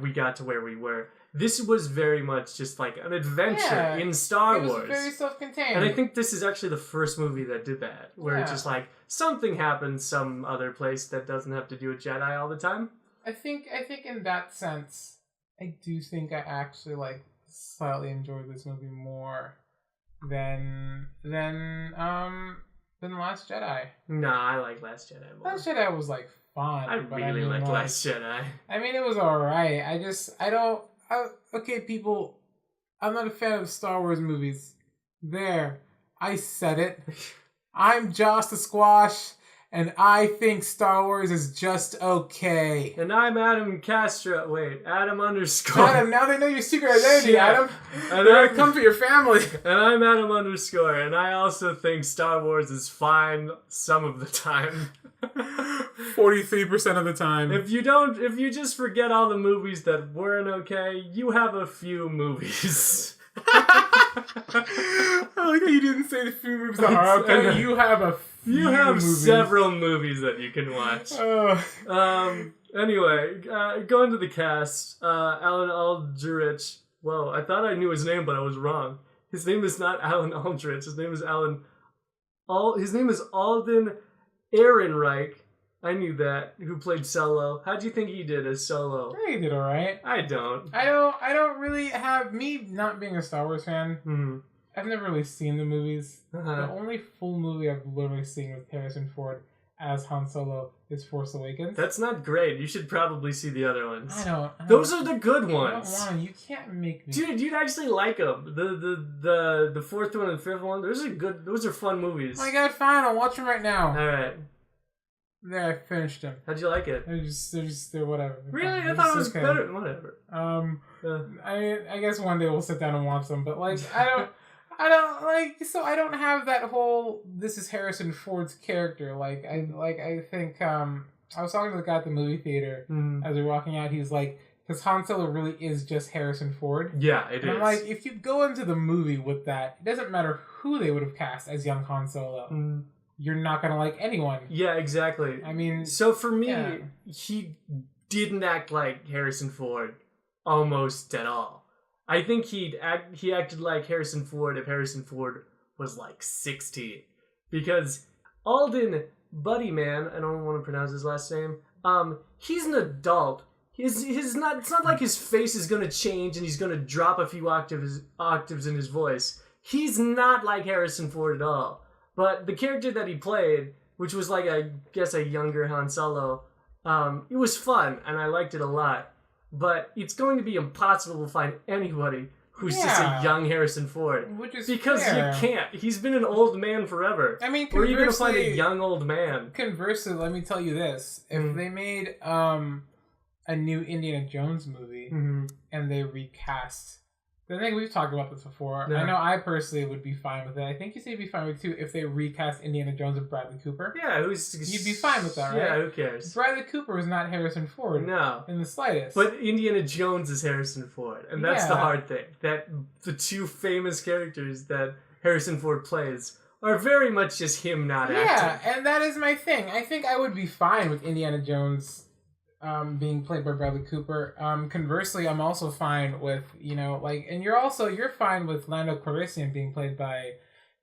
we got to where we were. This was very much just like an adventure in Star Wars. It was very self-contained. And I think this is actually the first movie that did that. Where it's just like, something happens some other place that doesn't have to do with Jedi all the time. I think in that sense, I do think I actually like slightly enjoyed this movie more than Last Jedi. Nah, I like Last Jedi more. Last Jedi was like fun. I really liked Last Jedi. I mean, it was alright. Okay, people, I'm not a fan of Star Wars movies. There, I said it. I'm Josh the Squash, and I think Star Wars is just okay. And I'm Adam Castro. Wait, Adam _ Adam, now they know your secret identity, Adam. They're gonna come for your family. And I'm Adam _ and I also think Star Wars is fine some of the time. 43% of the time. If you just forget all the movies that weren't okay, you have a few movies. I like how you didn't say the few movies that are okay. You have a few You have movies. several movies that you can watch. Anyway, going to the cast. Alan Aldrich. Whoa, I thought I knew his name, but I was wrong. His name is not Alan Aldrich. His name is His name is Alden Ehrenreich. I knew that. Who played Solo? How do you think he did as Solo? He did alright. I don't. I don't really have, me not being a Star Wars fan. Mm-hmm. I've never really seen the movies. The only full movie I've literally seen with Harrison Ford as Han Solo is Force Awakens. That's not great. You should probably see the other ones. I don't. Those are the good ones. I don't want to. You can't make me. Dude, you'd actually like them. The 4th one and 5th one. Those are good. Those are fun movies. Oh my god, fine. I'll watch them right now. All right. There, I finished them. How'd you like it? They're whatever. Really? I thought it was better. Whatever. I guess one day we'll sit down and watch them, but like I don't have that whole this is Harrison Ford's character. I think I was talking to the guy at the movie theater as we were walking out. He's like, because Han Solo really is just Harrison Ford. Yeah, it is. I'm like, if you go into the movie with that, it doesn't matter who they would have cast as young Han Solo. You're not gonna like anyone. Yeah, exactly. I mean, so for me, he didn't act like Harrison Ford almost at all. I think he acted like Harrison Ford if Harrison Ford was like 16, because Alden Buddyman, I don't want to pronounce his last name. He's an adult. It's not like his face is gonna change and he's gonna drop a few octaves in his voice. He's not like Harrison Ford at all. But the character that he played, which was like a younger Han Solo, it was fun and I liked it a lot. But it's going to be impossible to find anybody who's just a young Harrison Ford. Which is because fair. You can't. He's been an old man forever. I mean, where are you going to find a young old man? Conversely, let me tell you this. If they made a new Indiana Jones movie and they recast... I think we've talked about this before. Yeah. I know I personally would be fine with it. I think you say you'd be fine with it too if they recast Indiana Jones with Bradley Cooper. Yeah, you'd be fine with that, right? Yeah, who cares? Bradley Cooper is not Harrison Ford. No. In the slightest. But Indiana Jones is Harrison Ford. And that's the hard thing. That the two famous characters that Harrison Ford plays are very much just him not acting. Yeah, and that is my thing. I think I would be fine with Indiana Jones being played by Bradley Cooper. Conversely, I'm also fine with, and you're fine with Lando Calrissian being played by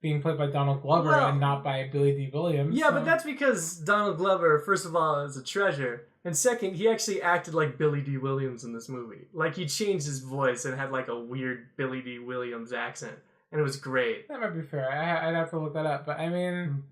Donald Glover and not by Billy D. Williams. Yeah, but that's because Donald Glover, first of all, is a treasure. And second, he actually acted like Billy D. Williams in this movie. Like, he changed his voice and had like a weird Billy D. Williams accent. And it was great. That might be fair. I'd have to look that up. But I mean,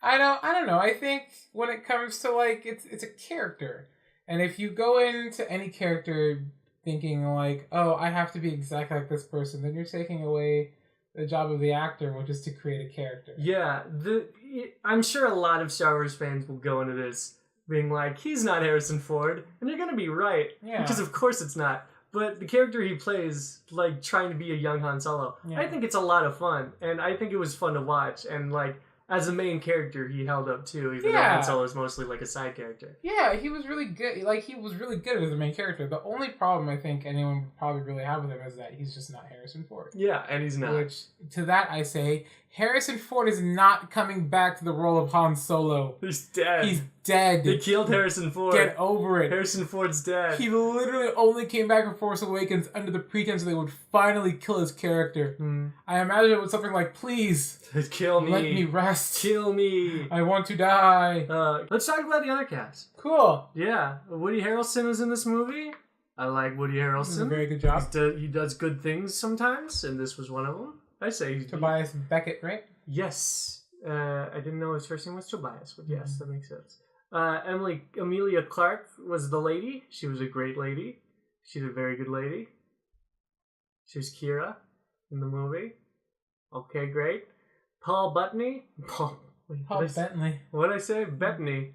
I don't know. I think when it comes to like, it's a character. And if you go into any character thinking like, oh, I have to be exactly like this person, then you're taking away the job of the actor, which is to create a character. Yeah, I'm sure a lot of Star Wars fans will go into this being like, he's not Harrison Ford, and they're gonna be right. Yeah. Because of course it's not. But the character he plays, like trying to be a young Han Solo, I think it's a lot of fun, and I think it was fun to watch, and like, as a main character, he held up too, even though Han Solo is mostly like a side character. Yeah, he was really good. Like, he was really good as a main character. The only problem I think anyone would probably really have with him is that he's just not Harrison Ford. Yeah, and he's not. Which, to that I say, Harrison Ford is not coming back to the role of Han Solo. He's dead. He's dead. They killed Harrison Ford. Get over it. Harrison Ford's dead. He literally only came back for Force Awakens under the pretense they would finally kill his character. I imagine it was something like, please, kill me. Let me rest. Kill me. I want to die. Let's talk about the other cast. Cool. Yeah. Woody Harrelson is in this movie. I like Woody Harrelson. He does a very good job. He does good things sometimes, and this was one of them. I say Tobias Beckett, right? Yes. I didn't know his first name was Tobias, but yes, that makes sense. Emilia Clarke was the lady. She was a great lady. She's a very good lady. She was Kira in the movie. Okay, great. Paul Bettany. Paul Bettany. What did I say? Bettany.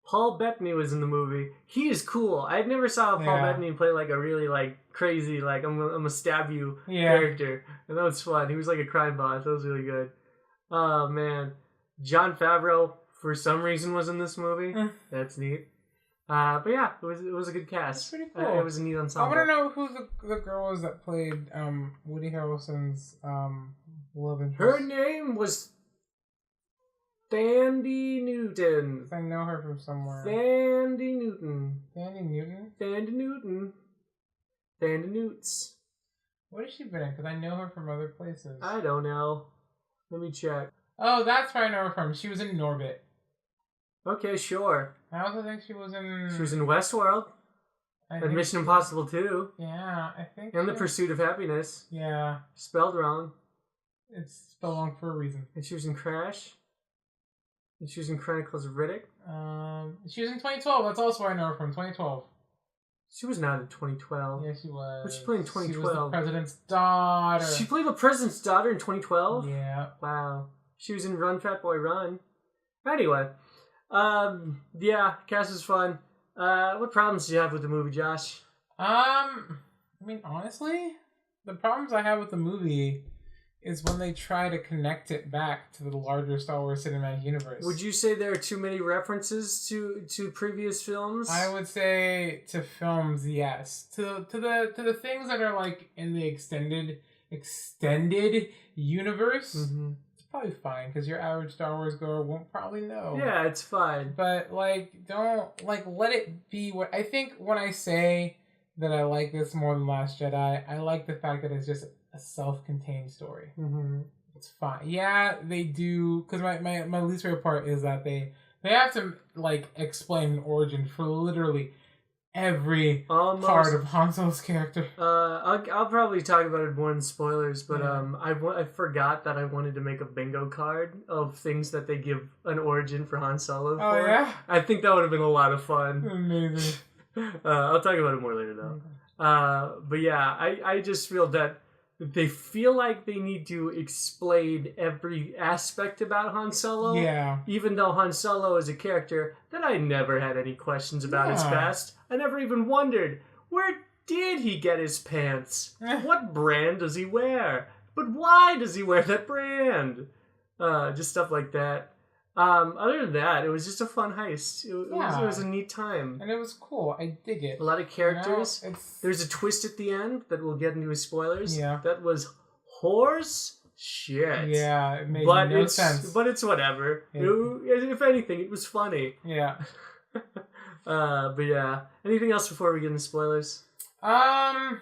Paul Bettany was in the movie. He is cool. I never saw Paul Bettany play like a really like crazy like I'm gonna stab you character, and that was fun. He was like a crime boss. That was really good. Oh man, Jon Favreau for some reason was in this movie. That's neat. But yeah, it was a good cast. That's pretty cool. It was a neat ensemble. I want to know who the girl was that played Woody Harrelson's love interest. Her name was Thandie Newton. I know her from somewhere. Thandie Newton. Thandie Newton? Thandie Newton. Thandie Newts. What has she been in? Because I know her from other places. I don't know. Let me check. Oh, that's where I know her from. She was in Norbit. Okay, sure. I also think she was in... She was in Westworld. And Mission Impossible 2. Yeah, I think And The Pursuit of Happiness. Yeah. Spelled wrong. It's spelled wrong for a reason. And she was in Crash. And she was in Chronicles of Riddick. She was in 2012. That's also where I know her from. 2012. She was not in 2012. Yeah, she was. What she played in 2012? She was the president's daughter. She played the president's daughter in 2012? Yeah. Wow. She was in Run, Fat Boy, Run. Anyway. Yeah, cast is fun. What problems do you have with the movie, Josh? I mean, honestly, the problems I have with the movie is when they try to connect it back to the larger Star Wars cinematic universe. Would you say there are too many references to previous films? I would say to films, yes. To the things that are like in the extended universe. It's probably fine because your average Star Wars goer won't probably know. Yeah, it's fine. But don't let it be what I think when I say that I like this more than Last Jedi. I like the fact that it's just a self-contained story. It's fine. Yeah, they do, because my least favorite part is that they have to like explain an origin for literally every part of Han Solo's character. I'll probably talk about it more in spoilers, but I forgot that I wanted to make a bingo card of things that they give an origin for Han Solo. Oh yeah, I think that would have been a lot of fun. Amazing. I'll talk about it more later though. But yeah, I just feel that they feel like they need to explain every aspect about Han Solo. Yeah. Even though Han Solo is a character that I never had any questions about his past. I never even wondered, where did he get his pants? What brand does he wear? But why does he wear that brand? Just stuff like that. Other than that, it was just a fun heist. It was a neat time. And it was cool. I dig it. A lot of characters. There's a twist at the end that we'll get into as spoilers. Yeah. That was horse shit. Yeah, it made no sense. But it's whatever. Yeah. If anything, it was funny. Yeah. But yeah. Anything else before we get into spoilers? Donald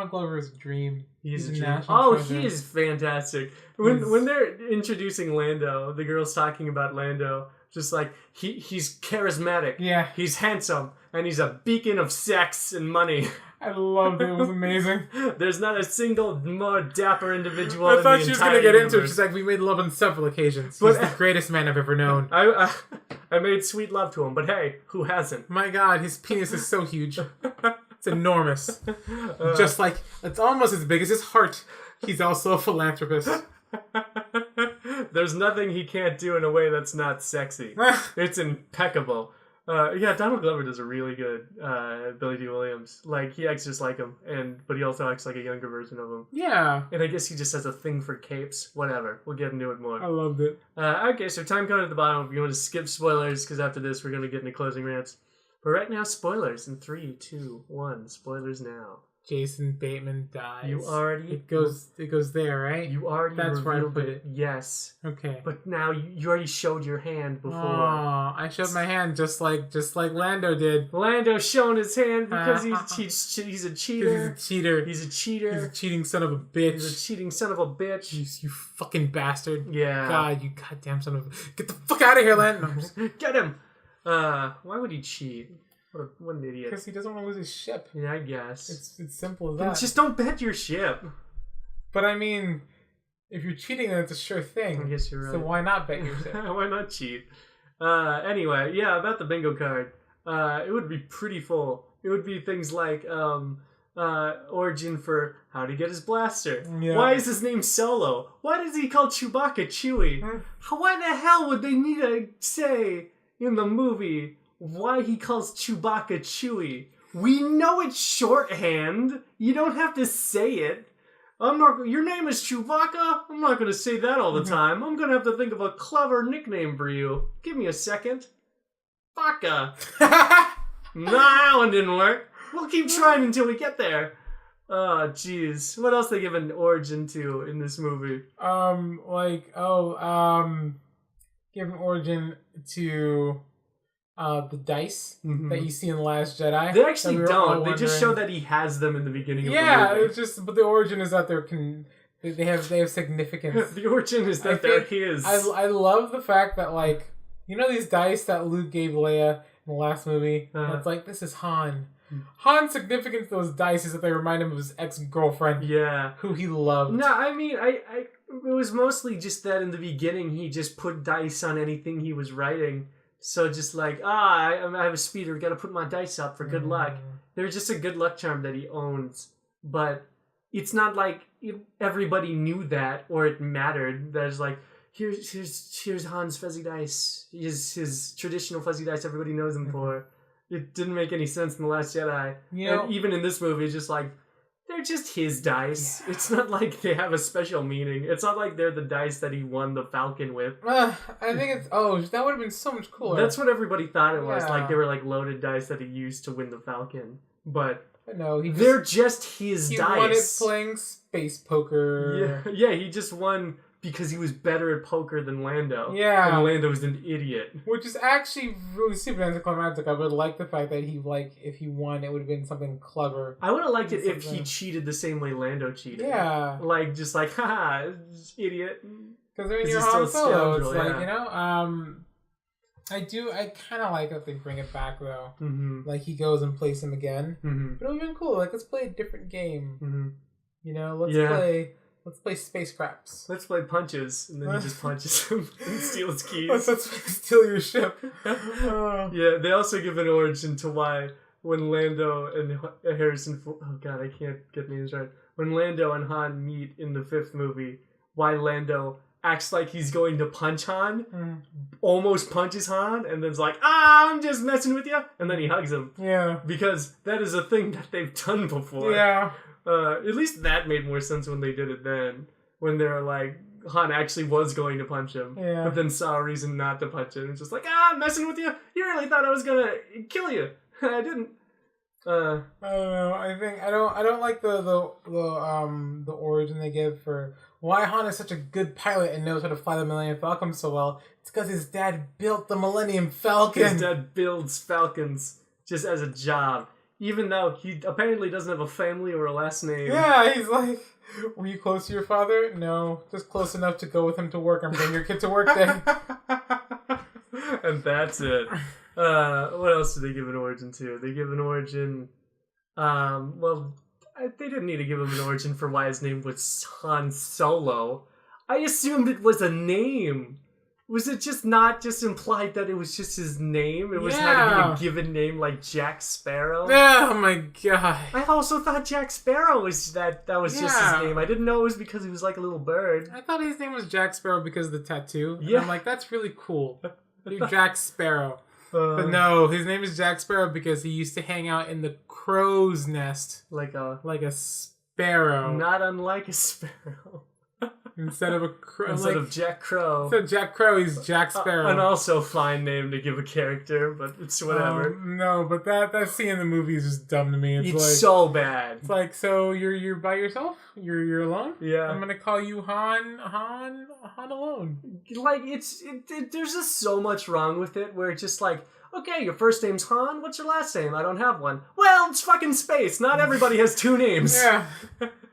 Glover's dream. He's a dream. national treasure. He is fantastic. When they're introducing Lando, the girl's talking about Lando, just like he's charismatic. Yeah. He's handsome, and he's a beacon of sex and money. I loved it. It was amazing. There's not a single more dapper individual. I thought she was gonna get into it. Universe. She's like, we made love on several occasions. He's the greatest man I've ever known. I made sweet love to him, but hey, who hasn't? My God, his penis is so huge. It's enormous. Just like, it's almost as big as his heart. He's also a philanthropist. There's nothing he can't do in a way that's not sexy. It's impeccable. Yeah, Donald Glover does a really good Billy D. Williams. Like, he acts just like him, but he also acts like a younger version of him. Yeah. And I guess he just has a thing for capes. Whatever. We'll get into it more. I loved it. Okay, so time code at the bottom. If you want to skip spoilers, because after this we're going to get into closing rants. But right now, spoilers in 3, 2, 1. Spoilers now. Jason Bateman dies. You already... It goes there, right? You already That's where I revealed put it. Yes. Okay. But now you already showed your hand before. Oh, I showed my hand just like Lando did. Lando's showing his hand because he's a cheater. He's a cheater. He's a cheater. He's a cheating son of a bitch. He's a cheating son of a bitch. You fucking bastard. Yeah. God, you goddamn son of a... Get the fuck out of here, Lando. Get him. Why would he cheat? What an idiot. Because he doesn't want to lose his ship. Yeah, I guess. It's simple as that. Just don't bet your ship. But I mean, if you're cheating, then it's a sure thing. I guess you're right. So why not bet your ship? Why not cheat? Anyway, yeah, about the bingo card. It would be pretty full. It would be things like origin for how to get his blaster. Yeah. Why is his name Solo? Why does he call Chewbacca Chewie? Why the hell would they need to say in the movie why he calls Chewbacca Chewie? We know it's shorthand. You don't have to say it. Your name is Chewbacca? I'm not going to say that all the time. I'm going to have to think of a clever nickname for you. Give me a second. Baka. Nah, that one didn't work. We'll keep trying until we get there. Oh, jeez. What else they give an origin to in this movie? Give an origin to... the dice that you see in The Last Jedi. They actually don't. They just show that he has them in the beginning of the movie. Yeah, it's just, but the origin is that they have significance. The origin is that they're his. I love the fact that, like, you know these dice that Luke gave Leia in the last movie? And it's like, this is Han. Han's significance to those dice is that they remind him of his ex-girlfriend. Yeah. Who he loved. No, I mean, it was mostly just that in the beginning he just put dice on anything he was writing. So just like, I have a speeder, gotta put my dice up for good luck. They're just a good luck charm that he owns. But it's not like everybody knew that or it mattered. There's like, here's Han's fuzzy dice. His traditional fuzzy dice everybody knows him for. It didn't make any sense in The Last Jedi. And even in this movie, it's just like, they're just his dice. Yeah. It's not like they have a special meaning. It's not like they're the dice that he won the Falcon with. I think it's... Oh, that would have been so much cooler. That's what everybody thought it was. Yeah. Like, they were like loaded dice that he used to win the Falcon. But no, they're just his dice. He won it playing space poker. Yeah, he just won because he was better at poker than Lando. Yeah. And Lando was an idiot. Which is actually really super anticlimactic. I would like the fact that if he won, it would have been something clever. I would have liked it if he cheated the same way Lando cheated. Yeah. Like, just like, haha, idiot. Because when you're Han Solo, it's like, you know, I kind of like that they bring it back, though. Mm-hmm. Like, he goes and plays him again. Mm-hmm. But it would have been cool. Like, let's play a different game. Mm-hmm. You know, let's play Space Craps. Let's play punches, and then he just punches him and steals keys. Let's steal your ship. Yeah, they also give an origin to why when Lando and Harrison... Oh god, I can't get names right. When Lando and Han meet in the 5th movie, why Lando acts like he's going to punch Han, almost punches Han, and then's like, I'm just messing with you, and then he hugs him. Yeah. Because that is a thing that they've done before. Yeah. At least that made more sense when they did it then. When they were like, Han actually was going to punch him, but then saw a reason not to punch him. It's just like, I'm messing with you? You really thought I was gonna kill you. I didn't. I don't know. I don't like the origin they give for why Han is such a good pilot and knows how to fly the Millennium Falcon so well. It's because his dad built the Millennium Falcon. His dad builds Falcons just as a job, even though he apparently doesn't have a family or a last name. Yeah, he's like, were you close to your father? No, just close enough to go with him to work and bring your kid to work day. And that's it. What else did they give an origin to? They give an origin... they didn't need to give him an origin for why his name was Han Solo. I assumed it was a name. Was it just not just implied that it was just his name? It was not even a given name like Jack Sparrow? Oh my god. I also thought Jack Sparrow was that was just his name. I didn't know it was because he was like a little bird. I thought his name was Jack Sparrow because of the tattoo. Yeah. And I'm like, that's really cool. You're Jack Sparrow. But no, his name is Jack Sparrow because he used to hang out in the crow's nest. Like a sparrow. Not unlike a sparrow. Instead of a crow. Instead of Jack Crow. Instead of Jack Crow, he's Jack Sparrow. An also fine name to give a character, but it's whatever. No, but that scene in the movie is just dumb to me. It's like, so bad. It's like, so you're by yourself? You're alone? Yeah. I'm gonna call you Han alone. Like, there's just so much wrong with it, where it's just like, okay, your first name's Han, what's your last name? I don't have one. Well, it's fucking space. Not everybody has two names. Yeah.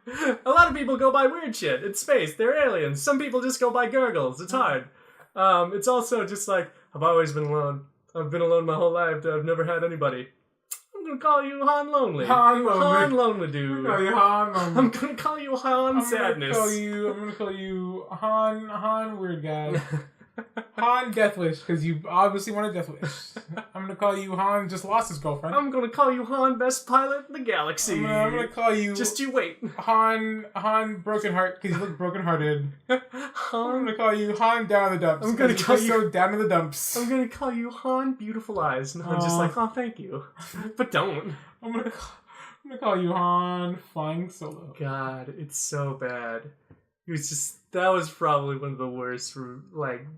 A lot of people go by weird shit. It's space. They're aliens. Some people just go by gurgles. It's hard. It's also just like, I've always been alone. I've been alone my whole life. I've never had anybody. I'm gonna call you Han Lonely. Han Lonely dude. I'm gonna call you Han Sadness. I'm gonna call you Han Weird Guy. Han Death Wish, because you obviously want a Death Wish. I'm gonna call you Han just lost his girlfriend. I'm gonna call you Han Best Pilot in the Galaxy. I'm gonna call you... Just you wait. Han Broken Heart, because you look broken-hearted. I'm gonna call you Han Down in the Dumps. I'm gonna call you... so down in the dumps. I'm gonna call you Han Beautiful Eyes. And I'm just like, oh, thank you. But don't. I'm gonna call you Han Flying Solo. God, it's so bad. It was just... That was probably one of the worst,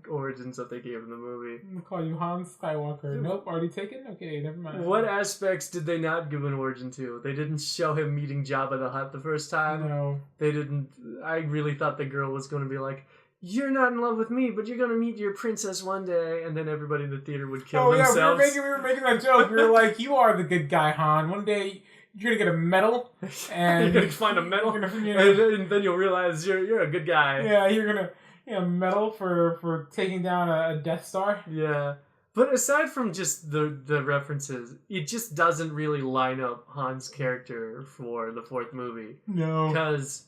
origins that they gave in the movie. I'm gonna call you Han Skywalker. Nope, already taken? Okay, never mind. What aspects did they not give an origin to? They didn't show him meeting Jabba the Hutt the first time. No. They didn't... I really thought the girl was going to be like, you're not in love with me, but you're going to meet your princess one day, and then everybody in the theater would kill themselves. Yeah, we were making that joke. We were like, you are the good guy, Han. One day... You're gonna get a medal, and you're gonna find a medal, and then you'll realize you're a good guy. Yeah, you're gonna get a medal for taking down a Death Star. Yeah, but aside from just the references, it just doesn't really line up Han's character for the fourth movie. No, because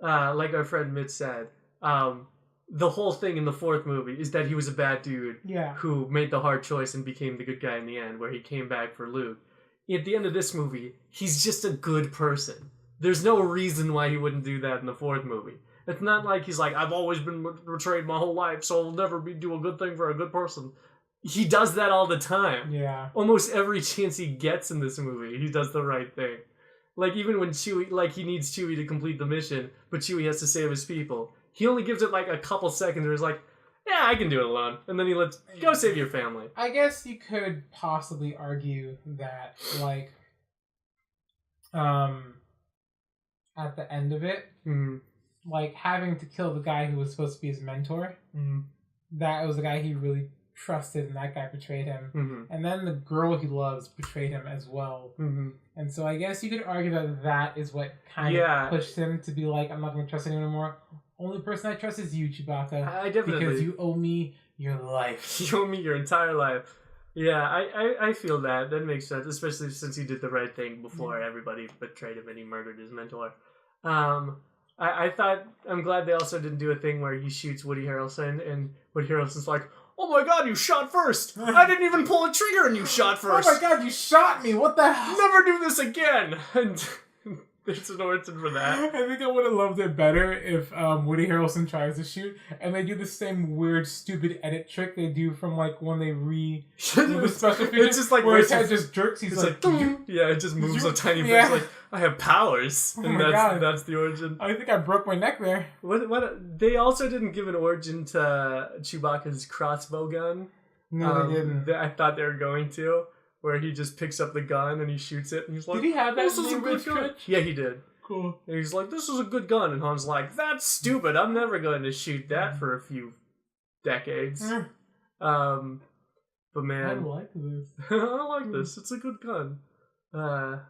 like our friend Mitch said, the whole thing in the fourth movie is that he was a bad dude, who made the hard choice and became the good guy in the end, where he came back for Luke. At the end of this movie, he's just a good person. There's no reason why he wouldn't do that in the fourth movie. It's not like he's like, I've always been betrayed my whole life, so I'll never do a good thing for a good person. He does that all the time. Yeah. Almost every chance he gets in this movie, he does the right thing. Like, even when Chewie, he needs Chewie to complete the mission, but Chewie has to save his people. He only gives it, a couple seconds where he's like, yeah, I can do it alone. And then he lets, go save your family. I guess you could possibly argue that, at the end of it, having to kill the guy who was supposed to be his mentor, that was the guy he really trusted, and that guy betrayed him. And then the girl he loves betrayed him as well. And so I guess you could argue that is what kind of pushed him to be like, I'm not going to trust anyone anymore. Only person I trust is you, Chewbacca. I definitely. Because you owe me your life. You owe me your entire life. Yeah, I feel that. That makes sense, especially since he did the right thing before everybody betrayed him and he murdered his mentor. I'm glad they also didn't do a thing where he shoots Woody Harrelson, and Woody Harrelson's like, oh my god, you shot first! I didn't even pull a trigger and you shot first! Oh my god, you shot me! What the hell? Never do this again! And there's an origin for that. I think I would have loved it better if Woody Harrelson tries to shoot, and they do the same weird, stupid edit trick they do from when they do the special features. It's just where his head just jerks. He's like yeah, it just moves a tiny bit. It's like, I have powers, and that's the origin. I think I broke my neck there. What? They also didn't give an origin to Chewbacca's crossbow gun. No, they didn't. I thought they were going to. Where he just picks up the gun and he shoots it, and he's like, did he have that this is a good gun. Yeah, he did. Cool. And he's like, this is a good gun. And Han's like, that's stupid. I'm never going to shoot that for a few decades. But man, I like this. I like this. It's a good gun. I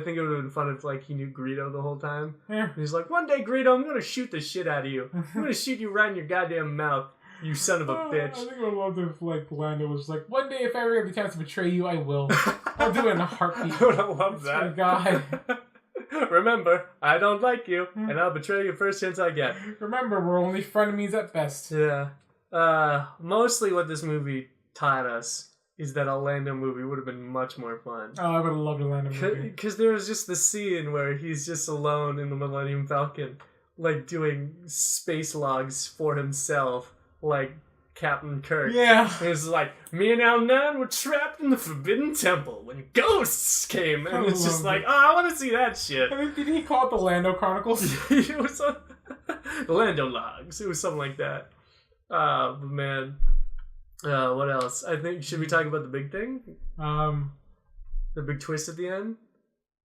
think it would have been fun if like he knew Greedo the whole time. He's like, one day, Greedo, I'm gonna shoot the shit out of you. I'm gonna shoot you right in your goddamn mouth, you son of a bitch. I think I would love if like Lando was like, one day if I ever get the chance to betray you, I will. I'll do it in a heartbeat. I would have loved that. God. Remember, I don't like you, and I'll betray you first chance I get. Remember, we're only frenemies at best. Yeah. Mostly what this movie taught us is that a Lando movie would have been much more fun. Oh, I would have loved a Lando movie. Because there was just the scene where he's just alone in the Millennium Falcon, like doing space logs for himself, like Captain Kirk. Yeah. It's like, me and Al-Nan were trapped in the Forbidden Temple when ghosts came. And it's just like, I want to see that shit. I mean, did he call it the Lando Chronicles? It was the Lando Logs. It was something like that. But man... what else? I think, should we talk about the big thing? The big twist at the end?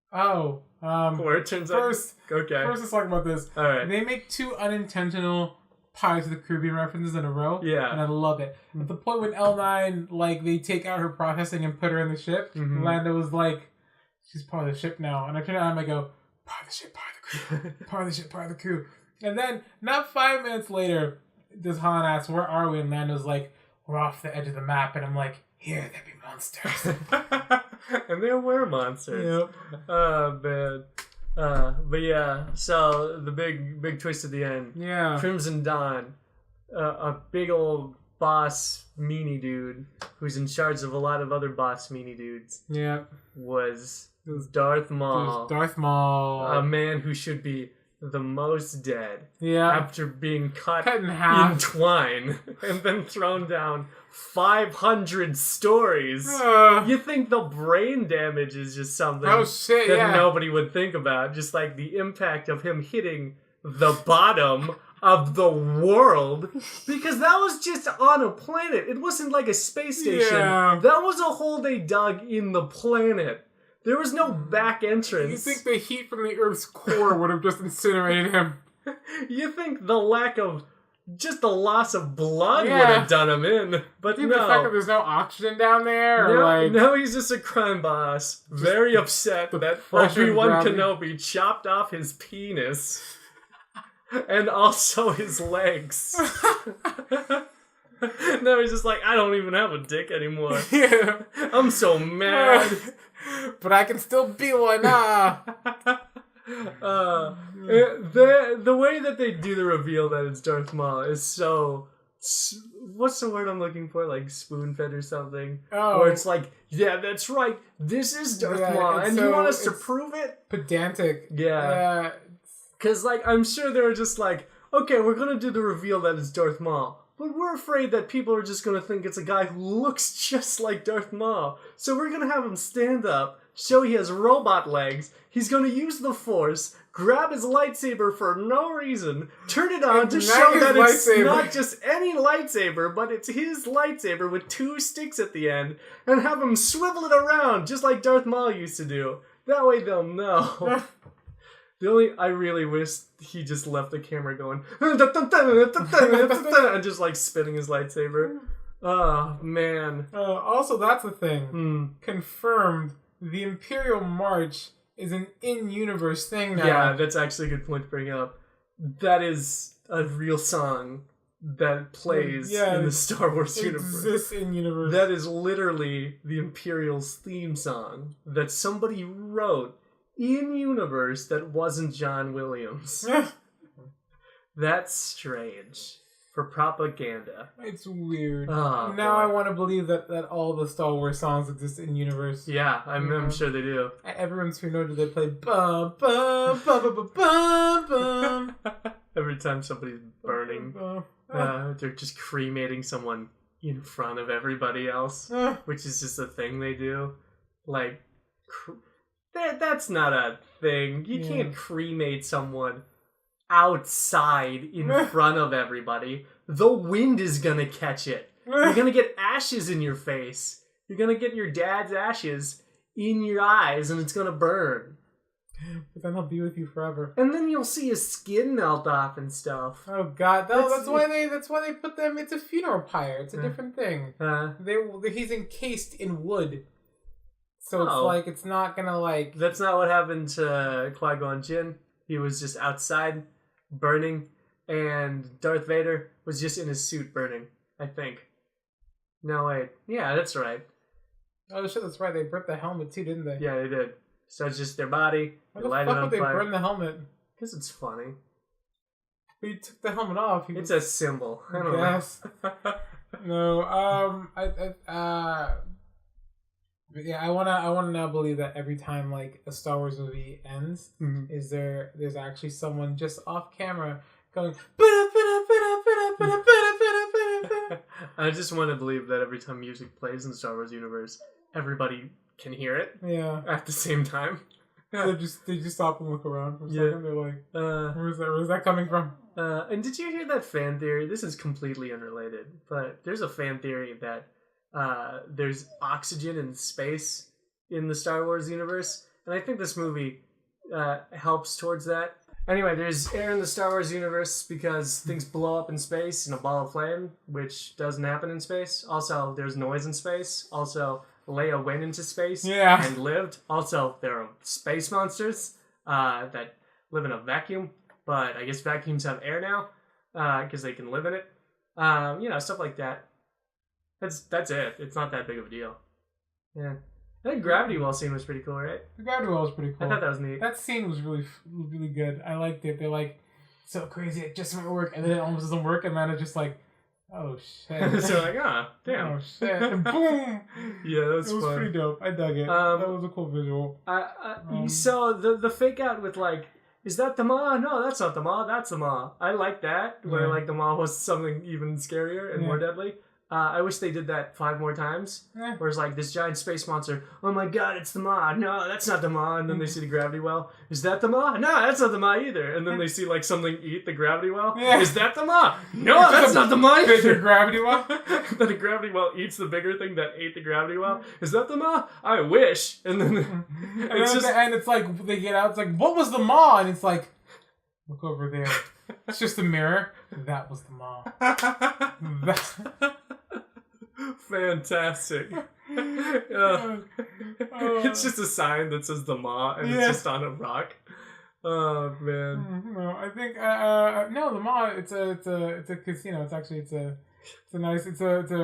Where it turns out... First, let's talk about this. Alright. They make 2 unintentional Pirates of the Caribbean references in a row. Yeah. And I love it. At the point when L9, like, they take out her processing and put her in the ship, Lando was like, she's part of the ship now. And I turn around and I go, part of the ship, part of the crew. Part of the ship, part of the crew. And then, not 5 minutes later, does Han ask, where are we? And Lando's like, we're off the edge of the map, and I'm like, here, there be monsters. And there were monsters. Yep. Oh, man. But yeah, so the big twist at the end. Yeah. Crimson Dawn, a big old boss meanie dude who's in charge of a lot of other boss meanie dudes. Yeah. Was Darth Maul. Darth Maul. A man who should be the most dead. Yeah. After being cut in half. in twine and then thrown down 500 stories. You think the brain damage is just something that nobody would think about. Just like the impact of him hitting the bottom of the world. Because that was just on a planet. It wasn't like a space station. Yeah. That was a hole they dug in the planet. There was no back entrance. You think the heat from the Earth's core would have just incinerated him? You think the lack of... just the loss of blood would have done him in. But no. The fact that there's no oxygen down there? No, he's just a crime boss. Very upset that Obi-Wan Kenobi chopped off his penis. And also his legs. Now he's just like, I don't even have a dick anymore. Yeah. I'm so mad. But I can still be one. The way that they do the reveal that it's Darth Maul is so... what's the word I'm looking for? Like spoon-fed or something? Oh. Where it's like, yeah, that's right. This is Darth Maul. And you want us to prove it? Pedantic. Yeah. Because, like, I'm sure they were just like, okay, we're going to do the reveal that it's Darth Maul. But we're afraid that people are just going to think it's a guy who looks just like Darth Maul. So we're going to have him stand up, show he has robot legs, he's going to use the Force, grab his lightsaber for no reason, turn it on to show that it's not just any lightsaber, but it's his lightsaber with 2 sticks at the end, and have him swivel it around just like Darth Maul used to do. That way they'll know. I really wish he just left the camera going and just like spinning his lightsaber. Oh, man. Also, that's the thing. Confirmed, the Imperial March is an in-universe thing now. Yeah, that's actually a good point to bring up. That is a real song that plays in the Star Wars universe. Exists in universe. That is literally the Imperial's theme song that somebody wrote in universe that wasn't John Williams. That's strange. For propaganda. It's weird. Oh, now I want to believe that all the Star Wars songs exist in universe. Yeah, I'm sure they do. Everyone's funeral, do they play bum bum bum bum bum bum? Every time somebody's burning, they're just cremating someone in front of everybody else, which is just a thing they do. Like, that's not a thing. You can't cremate someone outside in front of everybody. The wind is gonna catch it. You're gonna get ashes in your face. You're gonna get your dad's ashes in your eyes and it's gonna burn. But then he'll be with you forever. And then you'll see his skin melt off and stuff. Oh God, that's why they put them. It's a funeral pyre. It's a different thing. He's encased in wood, so it's like it's not gonna like. That's not what happened to Qui-Gon Jinn. He was just outside, burning, and Darth Vader was just in his suit burning. I think. No wait, yeah, that's right. Oh shit, that's right. They burnt the helmet too, didn't they? Yeah, they did. So it's just their body. Why the fuck would they burn the helmet? Because it's funny. But you took the helmet off. It's a symbol. I don't know. know. No. Yeah, I wanna now believe that every time like a Star Wars movie ends, there's actually someone just off camera going. I just want to believe that every time music plays in the Star Wars universe, everybody can hear it. Yeah. At the same time. they just stop and look around for a second. They're like, where's that coming from? And did you hear that fan theory? This is completely unrelated, but there's a fan theory that there's oxygen in space in the Star Wars universe, and I think this movie helps towards that. Anyway, there's air in the Star Wars universe because things blow up in space in a ball of flame, which doesn't happen in space. Also, there's noise in space. Also, Leia went into space and lived. Also, there are space monsters that live in a vacuum, but I guess vacuums have air now because they can live in it. Stuff like that. That's it. It's not that big of a deal. Yeah. I think Gravity Well scene was pretty cool, right? The Gravity Well was pretty cool. I thought that was neat. That scene was really, really good. I liked it. They're like, so crazy, it just might work, and then it almost doesn't work, and then it's just like, oh shit. So like, damn. Oh shit. And boom! Yeah, that was fun. It was pretty dope. I dug it. That was a cool visual. So the fake out with like, is that the Ma? No, that's not the Ma, that's the Ma. I like that, where like the Ma was something even scarier and more deadly. I wish they did that 5 more times. Where it's like this giant space monster. Oh my god, it's the Ma. No, that's not the Ma. And then they see the gravity well. Is that the Ma? No, that's not the Ma either. And then they see like something eat the gravity well. Yeah. Is that the Ma? No, that's not the Ma either. The gravity well? Then the gravity well eats the bigger thing that ate the gravity well. Is that the Ma? I wish. And then it's just, and it's like they get out. It's like, what was the Ma? And it's like, look over there. It's just a mirror. That was the Ma. Fantastic. It's just a sign that says the Ma and it's just on a rock. Oh man. No, I think no, the Ma. It's a casino. It's a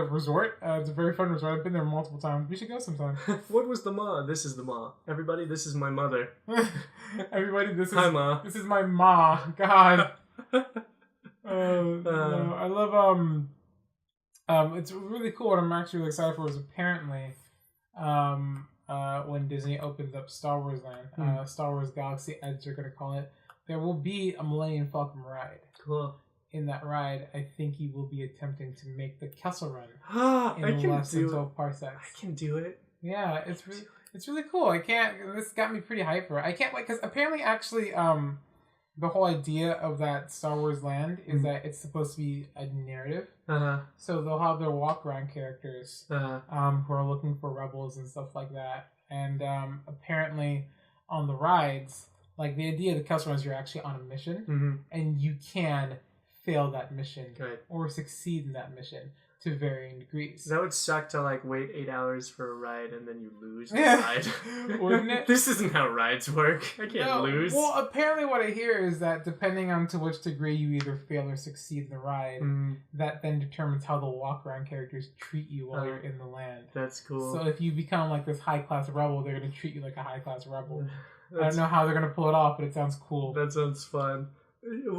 resort. It's a very fun resort. I've been there multiple times. We should go sometime. What was the Ma? This is the Ma. Everybody, this is my mother. Everybody, this is hi Ma. This is my Ma. God. No, I love it's really cool. What I'm actually really excited for is apparently when Disney opens up Star Wars Land, Star Wars Galaxy Edge, they're going to call it, there will be a Millennium Falcon ride. Cool. In that ride, I think he will be attempting to make the Kessel Run in less than 12 parsecs. I can do it. Yeah, it's really cool. This got me pretty hyped for it. I can't wait, because apparently actually the whole idea of that Star Wars land is that it's supposed to be a narrative. So they'll have their walk-around characters who are looking for rebels and stuff like that. And apparently on the rides, like the idea of the Kessel Run is you're actually on a mission and you can fail that mission or succeed in that mission to varying degrees. That would suck to like wait 8 hours for a ride and then you lose the ride. Wouldn't it? This isn't how rides work. I can't lose. Well, apparently what I hear is that depending on to which degree you either fail or succeed in the ride, that then determines how the walk-around characters treat you while you're in the land. That's cool. So if you become like this high-class rebel, they're going to treat you like a high-class rebel. I don't know how they're going to pull it off, but it sounds cool. That sounds fun.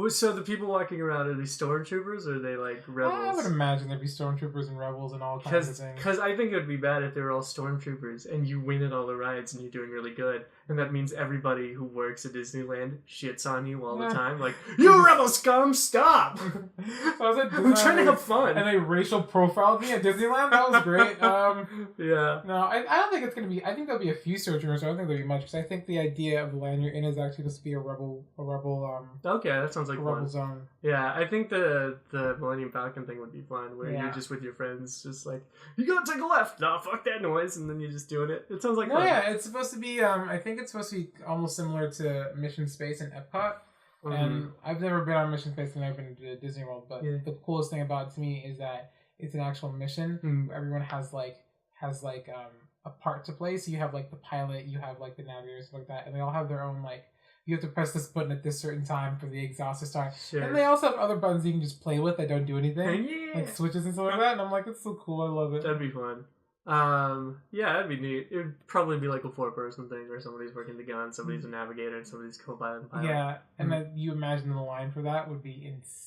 So the people walking around, are they stormtroopers or are they like rebels? I would imagine there'd be stormtroopers and rebels and all kinds of things. Because I think it would be bad if they were all stormtroopers and you win at all the rides and you're doing really good. And that means everybody who works at Disneyland shits on you all the time. Like, you rebel scum, stop! I'm trying to have fun. And they racial profiled me at Disneyland? That was great. Yeah. No, I don't think it's going to be... I think there'll be a few stormtroopers. I don't think there'll be much. Because I think the idea of the land you're in is actually supposed to be a rebel... Okay. Okay, that sounds like Rebel fun. Zone. Yeah, I think the Millennium Falcon thing would be fun, where you're just with your friends, just like, you gotta take a left. No, fuck that noise, and then you're just doing it. It sounds like fun. Yeah, it's supposed to be. I think it's supposed to be almost similar to Mission Space and Epcot. Mm-hmm. And I've never been on Mission Space and I've been to Disney World, but the coolest thing about it to me is that it's an actual mission. Where everyone has a part to play. So you have like the pilot, you have like the navigator, stuff like that, and they all have their own like. You have to press this button at this certain time for the exhaust to start. Sure. And they also have other buttons you can just play with that don't do anything. Like switches and stuff like that. And I'm like, it's so cool. I love it. That'd be fun. Yeah, that'd be neat. It'd probably be like a 4-person thing where somebody's working the gun, somebody's a navigator, and somebody's co-pilot and pilot. Yeah, and then you imagine the line for that would be insane.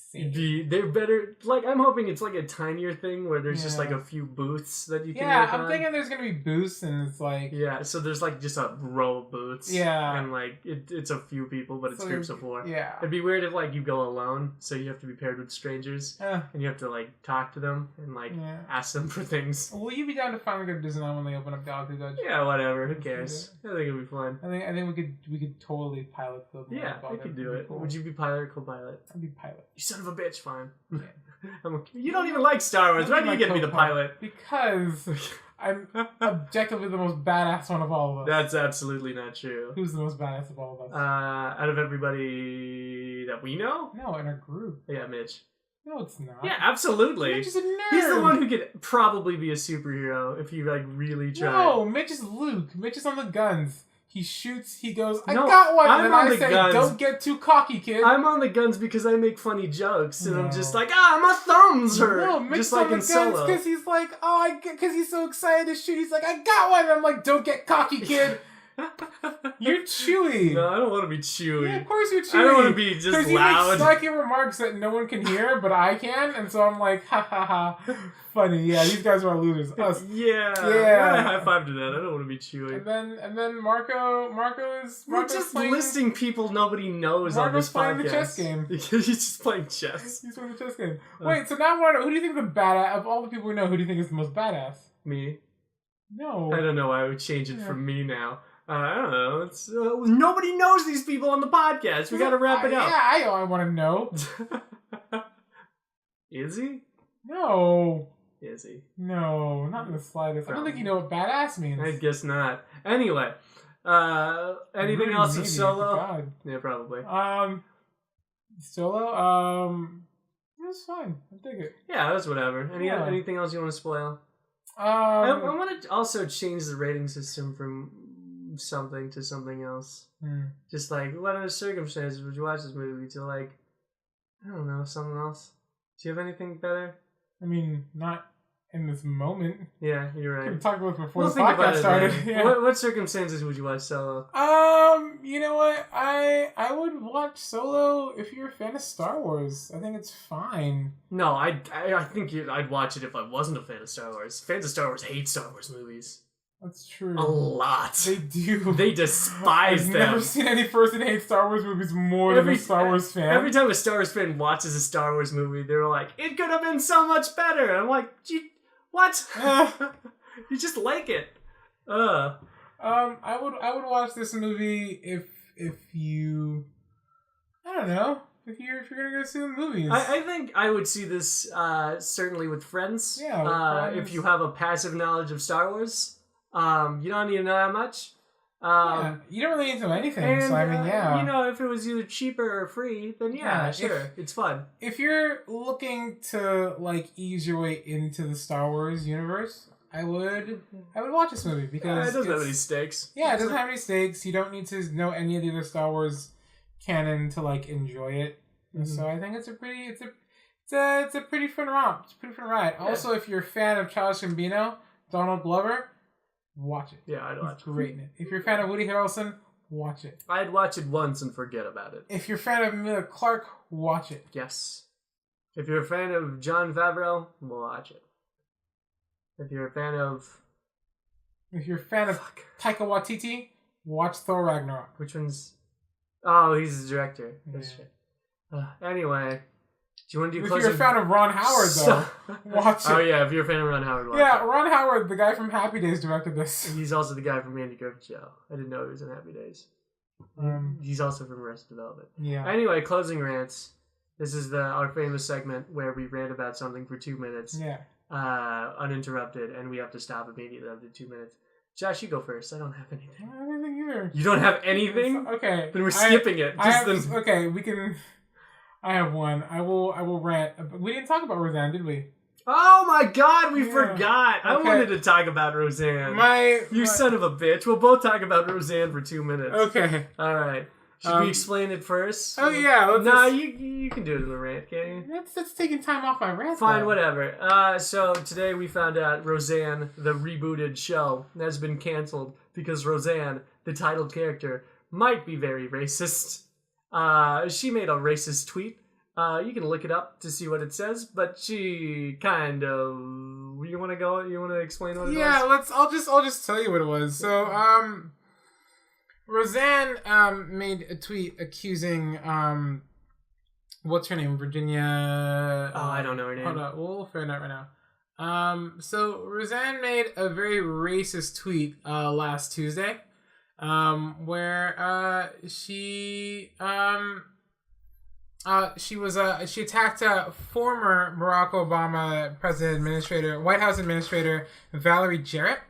They're better. Like, I'm hoping it's like a tinier thing where there's just like a few booths that you can work I'm thinking there's gonna be booths, and it's like so there's like just a row of booths. Yeah, and like it's a few people, but it's groups of 4. Yeah, it'd be weird if like you go alone, so you have to be paired with strangers, and you have to like talk to them and like ask them for things. Will you be down to finally go to Disneyland when they open up Galaxy's Edge? Yeah, whatever. Who cares? I think it'll be fun. I think we could totally pilot the. Yeah, we could do it. Cool. Would you be pilot or co-pilot? I'd be pilot. You son of a bitch! Fine. Yeah. You don't even like Star Wars. Why do you get to be the pilot? Because I'm objectively the most badass one of all of us. That's absolutely not true. Who's the most badass of all of us? Out of everybody that we know? No, in our group. Yeah, Mitch. No, it's not. Yeah, absolutely. Mitch is a nerd. He's the one who could probably be a superhero if he like really tried. No, Mitch is Luke. Mitch is on the guns. He shoots, he goes, I got one, and then I say, guns. Don't get too cocky, kid. I'm on the guns because I make funny jokes, and I'm just like, my thumbs hurt. No, Mitch's just like on the guns Solo. Because he's like, because he's so excited to shoot, he's like, I got one, and I'm like, don't get cocky, kid. You're Chewy. No, I don't want to be Chewy. Yeah, of course you're Chewy. I don't want to be just loud. Because you make snarky remarks that no one can hear, but I can, and so I'm like, ha ha ha, funny. Yeah, these guys are losers. Us. Yeah. High five to that. I don't want to be Chewy. And then Marco's just playing, listing people nobody knows on this podcast. Playing the chess game. He's just playing chess. He's playing the chess game. Wait, so now I want to know, who do you think the badass of all the people we know? Who do you think is the most badass? Me. No. I don't know why I would change it from me now. I don't know. It's nobody knows these people on the podcast. We got to wrap it up. Yeah, I want to know. Is he? No. Is he? No, not in the slightest. I don't think you know what badass means. I guess not. Anyway, anything else of Solo? God. Yeah, probably. Solo. It was fine. I dig it. Yeah, that's whatever. Anything else you want to spoil? I want to also change the rating system from something to something else. Just like, what other circumstances would you watch this movie? To like, I don't know, something else. Do you have anything better? I mean, not in this moment. Yeah, you're right. We talked about it before the podcast started. Yeah. What circumstances would you watch Solo? You know what? I would watch Solo if you're a fan of Star Wars. I think it's fine. No, I think I'd watch it if I wasn't a fan of Star Wars. Fans of Star Wars hate Star Wars movies. That's true. A lot. They do. They despise them. I've never seen any person hate Star Wars movies more than a Star Wars fan. Every time a Star Wars fan watches a Star Wars movie, they're like, it could have been so much better. I'm like, what? You just like it. I would watch this movie if you, I don't know, if you're gonna go see the movies. I think I would see this certainly with friends. Yeah. With friends. If you have a passive knowledge of Star Wars. You don't need to know that much. You don't really need to know anything, so I mean, if it was either cheaper or free, then sure, it's fun. If you're looking to like ease your way into the Star Wars universe, I would watch this movie because it doesn't have any stakes. Yeah, it doesn't have any stakes. You don't need to know any of the other Star Wars canon to like enjoy it. Mm-hmm. So I think it's a pretty fun romp. It's a pretty fun ride. Yeah. Also, if you're a fan of Childish Gambino, Donald Glover, watch it. Yeah, I'd watch it. Great in it. If you're a fan of Woody Harrelson, watch it. I'd watch it once and forget about it. If you're a fan of Emilia Clarke, watch it. Yes. If you're a fan of Jon Favreau, watch it. If you're a fan of Taika Waititi, watch Thor Ragnarok. Which one's... Oh, he's the director. That's right. Anyway... Do you want to do closing? If you're a fan of Ron Howard, though, watch it. Oh, yeah, if you're a fan of Ron Howard, watch it. Ron Howard, the guy from Happy Days, directed this. He's also the guy from Andy Griffith Show. I didn't know he was in Happy Days. He's also from Arrested Development. Yeah. Anyway, closing rants. This is our famous segment where we rant about something for 2 minutes. Yeah. Uninterrupted, and we have to stop immediately after 2 minutes. Josh, you go first. I don't have anything. I don't have anything either. You don't have anything? Okay. Then we're skipping it. Okay, we can... I have one. I will rant. We didn't talk about Roseanne, did we? Oh my god, we forgot. Okay. I wanted to talk about Roseanne. You son of a bitch. We'll both talk about Roseanne for 2 minutes. Okay. All right. Should we explain it first? Oh yeah. You can do it in the rant, can't you? That's taking time off my rant. Fine, whatever. So today we found out Roseanne, the rebooted show, has been canceled because Roseanne, the titled character, might be very racist. She made a racist tweet. You can look it up to see what it says, but she kind of... You want to go? You want to explain what it was? Yeah, I'll just tell you what it was. So, Roseanne made a tweet accusing what's her name, Virginia. I don't know her name. Hold on, we'll find out right now. So Roseanne made a very racist tweet last Tuesday, where she attacked former Barack Obama White House administrator Valerie Jarrett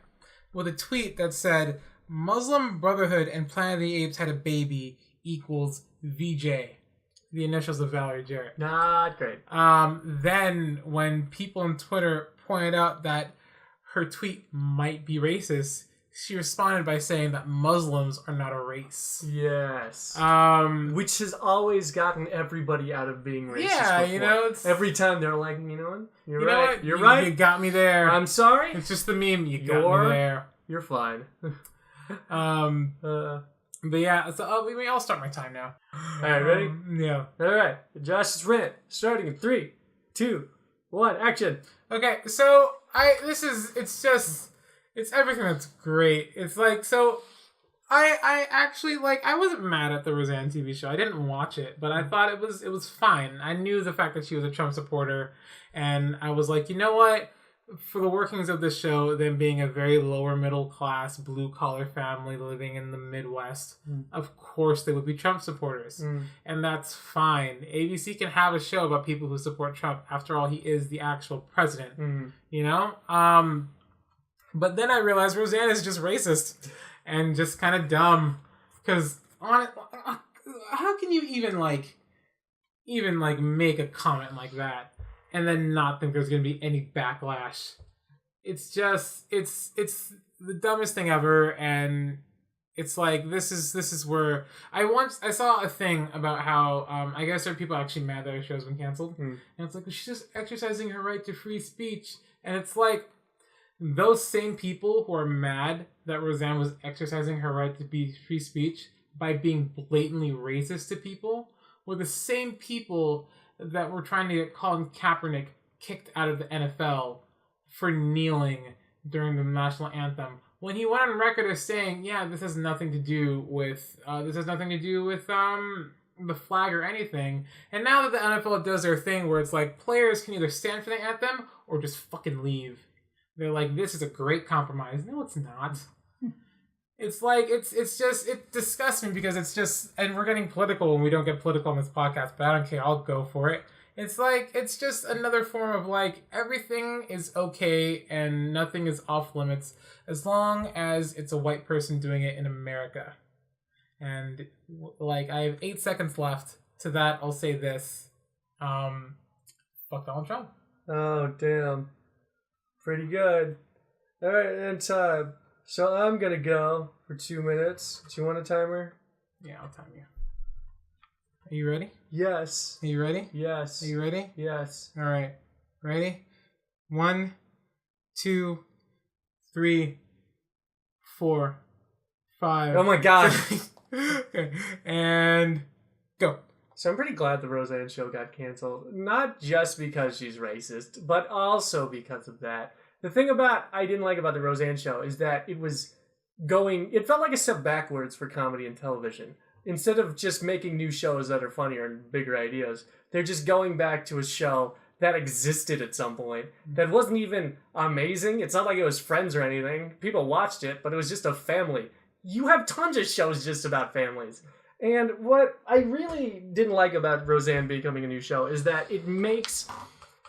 with a tweet that said, "Muslim Brotherhood and Planet of the Apes had a baby equals VJ." The initials of Valerie Jarrett. Not great. Then when people on Twitter pointed out that her tweet might be racist, she responded by saying that Muslims are not a race. Yes. Which has always gotten everybody out of being racist. Yeah, before. Every time they're like, you know what? You're right. You're right. You got me there. I'm sorry. It's just the meme. You got me there. You're fine. But yeah, so I'll start my time now. All right, ready? Yeah. All right. Josh's rant starting in 3, 2, 1, action. Okay, so it's everything that's great. It's like, so I actually, like, I wasn't mad at the Roseanne TV show. I didn't watch it, but I thought it was fine. I knew the fact that she was a Trump supporter, and I was like, you know what? For the workings of this show, them being a very lower middle class, blue collar family living in the Midwest, of course they would be Trump supporters. And that's fine. ABC can have a show about people who support Trump. After all, he is the actual president. You know? But then I realized Roseanne is just racist and just kind of dumb. Because how can you even make a comment like that and then not think there's going to be any backlash? It's just it's the dumbest thing ever, and it's like this is where I saw a thing about how I guess there are people actually mad that her show's been canceled, and it's like, she's just exercising her right to free speech, and it's like, those same people who are mad that Roseanne was exercising her right to be free speech by being blatantly racist to people were the same people that were trying to get Colin Kaepernick kicked out of the NFL for kneeling during the national anthem, when he went on record as saying, "Yeah, this has nothing to do with the flag or anything." And now that the NFL does their thing where it's like players can either stand for the anthem or just fucking leave. They're like, this is a great compromise. No, it's not. It's like, it disgusts me because it's just, and we're getting political and we don't get political on this podcast, but I don't care. I'll go for it. It's like, it's just another form of like, everything is okay and nothing is off limits as long as it's a white person doing it in America. And like, I have 8 seconds left. To that, I'll say this. Fuck Donald Trump. Oh, damn. Pretty good. All right, and time. So I'm going to go for 2 minutes. Do you want a timer? Yeah, I'll time you. Are you ready? Yes. Are you ready? Yes. Are you ready? Yes. All right. Ready? 1, 2, 3, 4, 5. Oh my god. Okay. And go. So I'm pretty glad the Roseanne show got canceled. Not just because she's racist, but also because of that. The thing I didn't like about the Roseanne show is that it felt like a step backwards for comedy and television. Instead of just making new shows that are funnier and bigger ideas, they're just going back to a show that existed at some point, that wasn't even amazing. It's not like it was Friends or anything. People watched it, but it was just a family you have tons of shows just about families. And what I really didn't like about Roseanne becoming a new show is that it's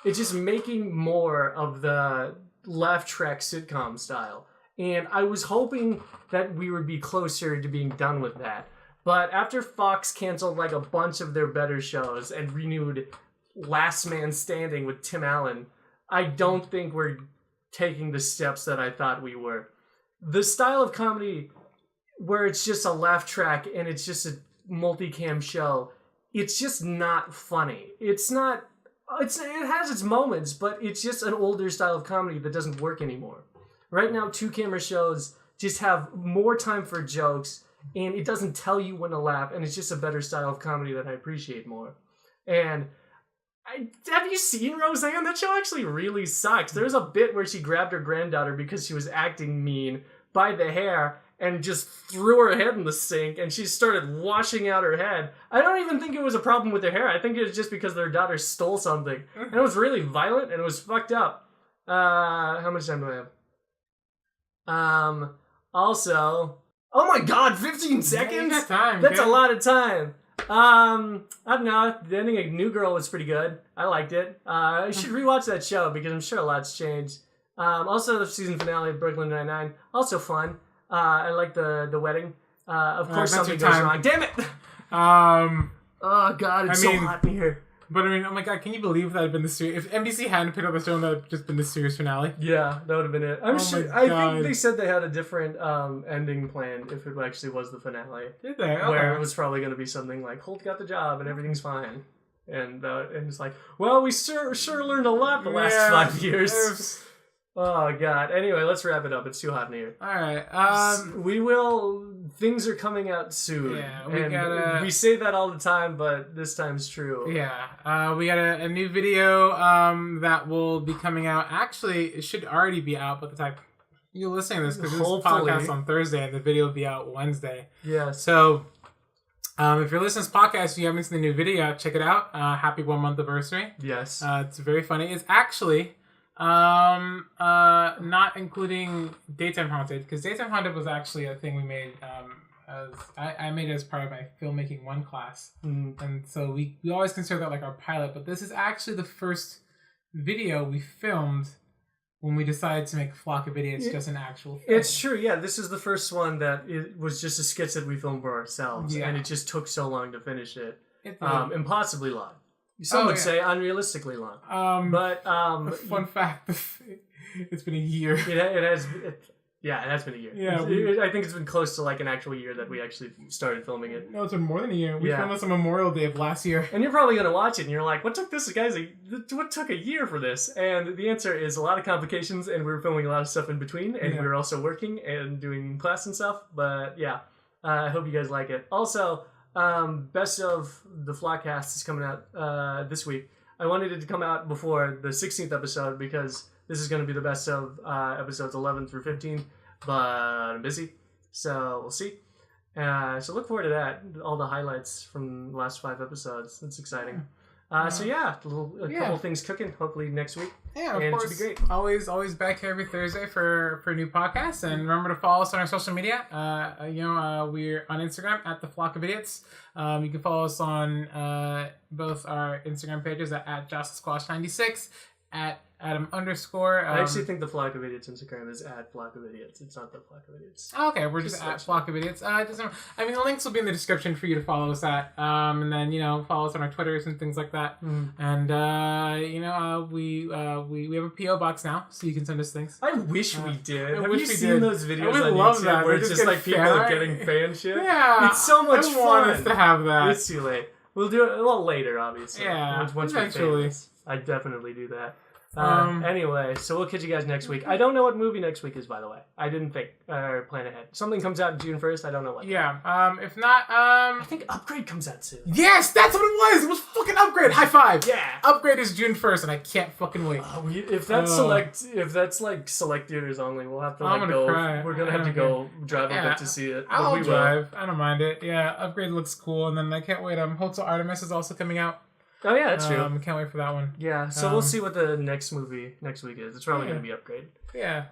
just making more of the laugh track sitcom style. And I was hoping that we would be closer to being done with that. But after Fox canceled like a bunch of their better shows and renewed Last Man Standing with Tim Allen, I don't think we're taking the steps that I thought we were. The style of comedy where it's just a laugh track and it's just a multicam show, it's just not funny. It has its moments, but it's just an older style of comedy that doesn't work anymore. Right now, two-camera shows just have more time for jokes, and it doesn't tell you when to laugh, and it's just a better style of comedy that I appreciate more. And have you seen Roseanne? That show actually really sucks. There's a bit where she grabbed her granddaughter because she was acting mean by the hair and just threw her head in the sink, and she started washing out her head. I don't even think it was a problem with her hair. I think it was just because their daughter stole something. And it was really violent, and it was fucked up. How much time do I have? Also... Oh my god, 15 seconds? Yeah, time, That's a lot of time. I don't know. The ending of New Girl was pretty good. I liked it. I should rewatch that show because I'm sure a lot's changed. Also, the season finale of Brooklyn Nine-Nine, also fun. I like the wedding. Of course, something goes wrong. Damn it! Oh god, it's so hot in here. But I mean, oh my god, can you believe that had been the series? If NBC hadn't picked up the show, that would have just been the series finale. Yeah, that would have been it. I'm sure. I think they said they had a different ending plan if it actually was the finale. Did they? Okay. Where it was probably going to be something like Holt got the job and everything's fine, and it's like, well, we sure learned a lot the last 5 years. Oh god. Anyway, let's wrap it up. It's too hot in here. All right. We will. Things are coming out soon. Yeah, we say that all the time, but this time's true. Yeah. We got a new video that will be coming out. Actually, it should already be out by the time you're listening to this, because this podcast on Thursday and the video will be out Wednesday. Yeah. So, if you're listening to this podcast, you haven't seen the new video, check it out. Happy 1 month anniversary. Yes. It's very funny. It's actually not including Daytime Haunted, because Daytime Haunted was actually a thing we made I made it as part of my filmmaking 1 class. And so we always consider that like our pilot, but this is actually the first video we filmed when we decided to make Flock of Idiots just an actual film. It's true, yeah. This is the first one that it was just a sketch that we filmed for ourselves, and it just took so long to finish it. Impossibly long. Some would say unrealistically long. But fun fact, it's been a year. It has been a year. Yeah, I think it's been close to like an actual year that we actually started filming it. No, it's been more than a year. We filmed this on Memorial Day of last year. And you're probably gonna watch it and you're like, what took a year for this? And the answer is a lot of complications, and we were filming a lot of stuff in between, and we were also working and doing class and stuff. But yeah, I hope you guys like it. Also, Best of the Flockcast is coming out this week. I wanted it to come out before the 16th episode because this is going to be the best of episodes 11 through 15, but I'm busy, so we'll see. So look forward to that. All the highlights from the last 5 episodes. It's exciting. So yeah, a couple things cooking. Hopefully next week. Yeah, of course. It should be great. Always back here every Thursday for new podcasts, and remember to follow us on our social media. We're on Instagram at the Flock of Idiots. You can follow us on both our Instagram pages at JocelynSquash96 at Adam _. I actually think the Flock of Idiots Instagram is at Flock of Idiots. It's not the Flock of Idiots. Okay, we're just at Flock of Idiots. The links will be in the description for you to follow us at. And then, follow us on our Twitters and things like that. And, we have a P.O. box now, so you can send us things. I wish we did. Have you seen those videos on YouTube that. where it's just like people are getting fan shit? Yeah. It's so much fun. I want us to have that. It's too late. We'll do it later, obviously. Yeah, once eventually. we're famous. I'd definitely do that. Anyway, so we'll catch you guys next week. I don't know what movie next week is, by the way. I didn't think or plan ahead. Something comes out June 1st. I don't know what. Yeah. If not, I think Upgrade comes out soon. Yes, that's what it was. It was fucking Upgrade. High five. Yeah. Upgrade is June 1st, and I can't fucking wait. If that's like select theaters only, we'll have to go. Cry. We're gonna have to go drive a bit to see it. I'll drive. I don't mind it. Yeah, Upgrade looks cool, and then I can't wait. Hotel Artemis is also coming out. Oh yeah, that's true. Can't wait for that one. Yeah, so we'll see what the next movie next week is. It's probably going to be Upgrade. Yeah.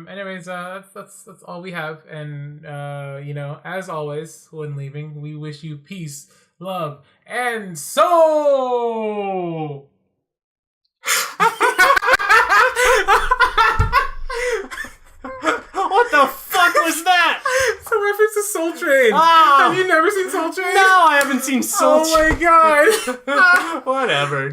Anyways, that's all we have, and as always, when leaving, we wish you peace, love, and soul. What the fuck was that? It's a reference to Soul Train. Oh. Have you never seen Soul Train? No, I haven't seen Soul Train. Oh my god. Whatever.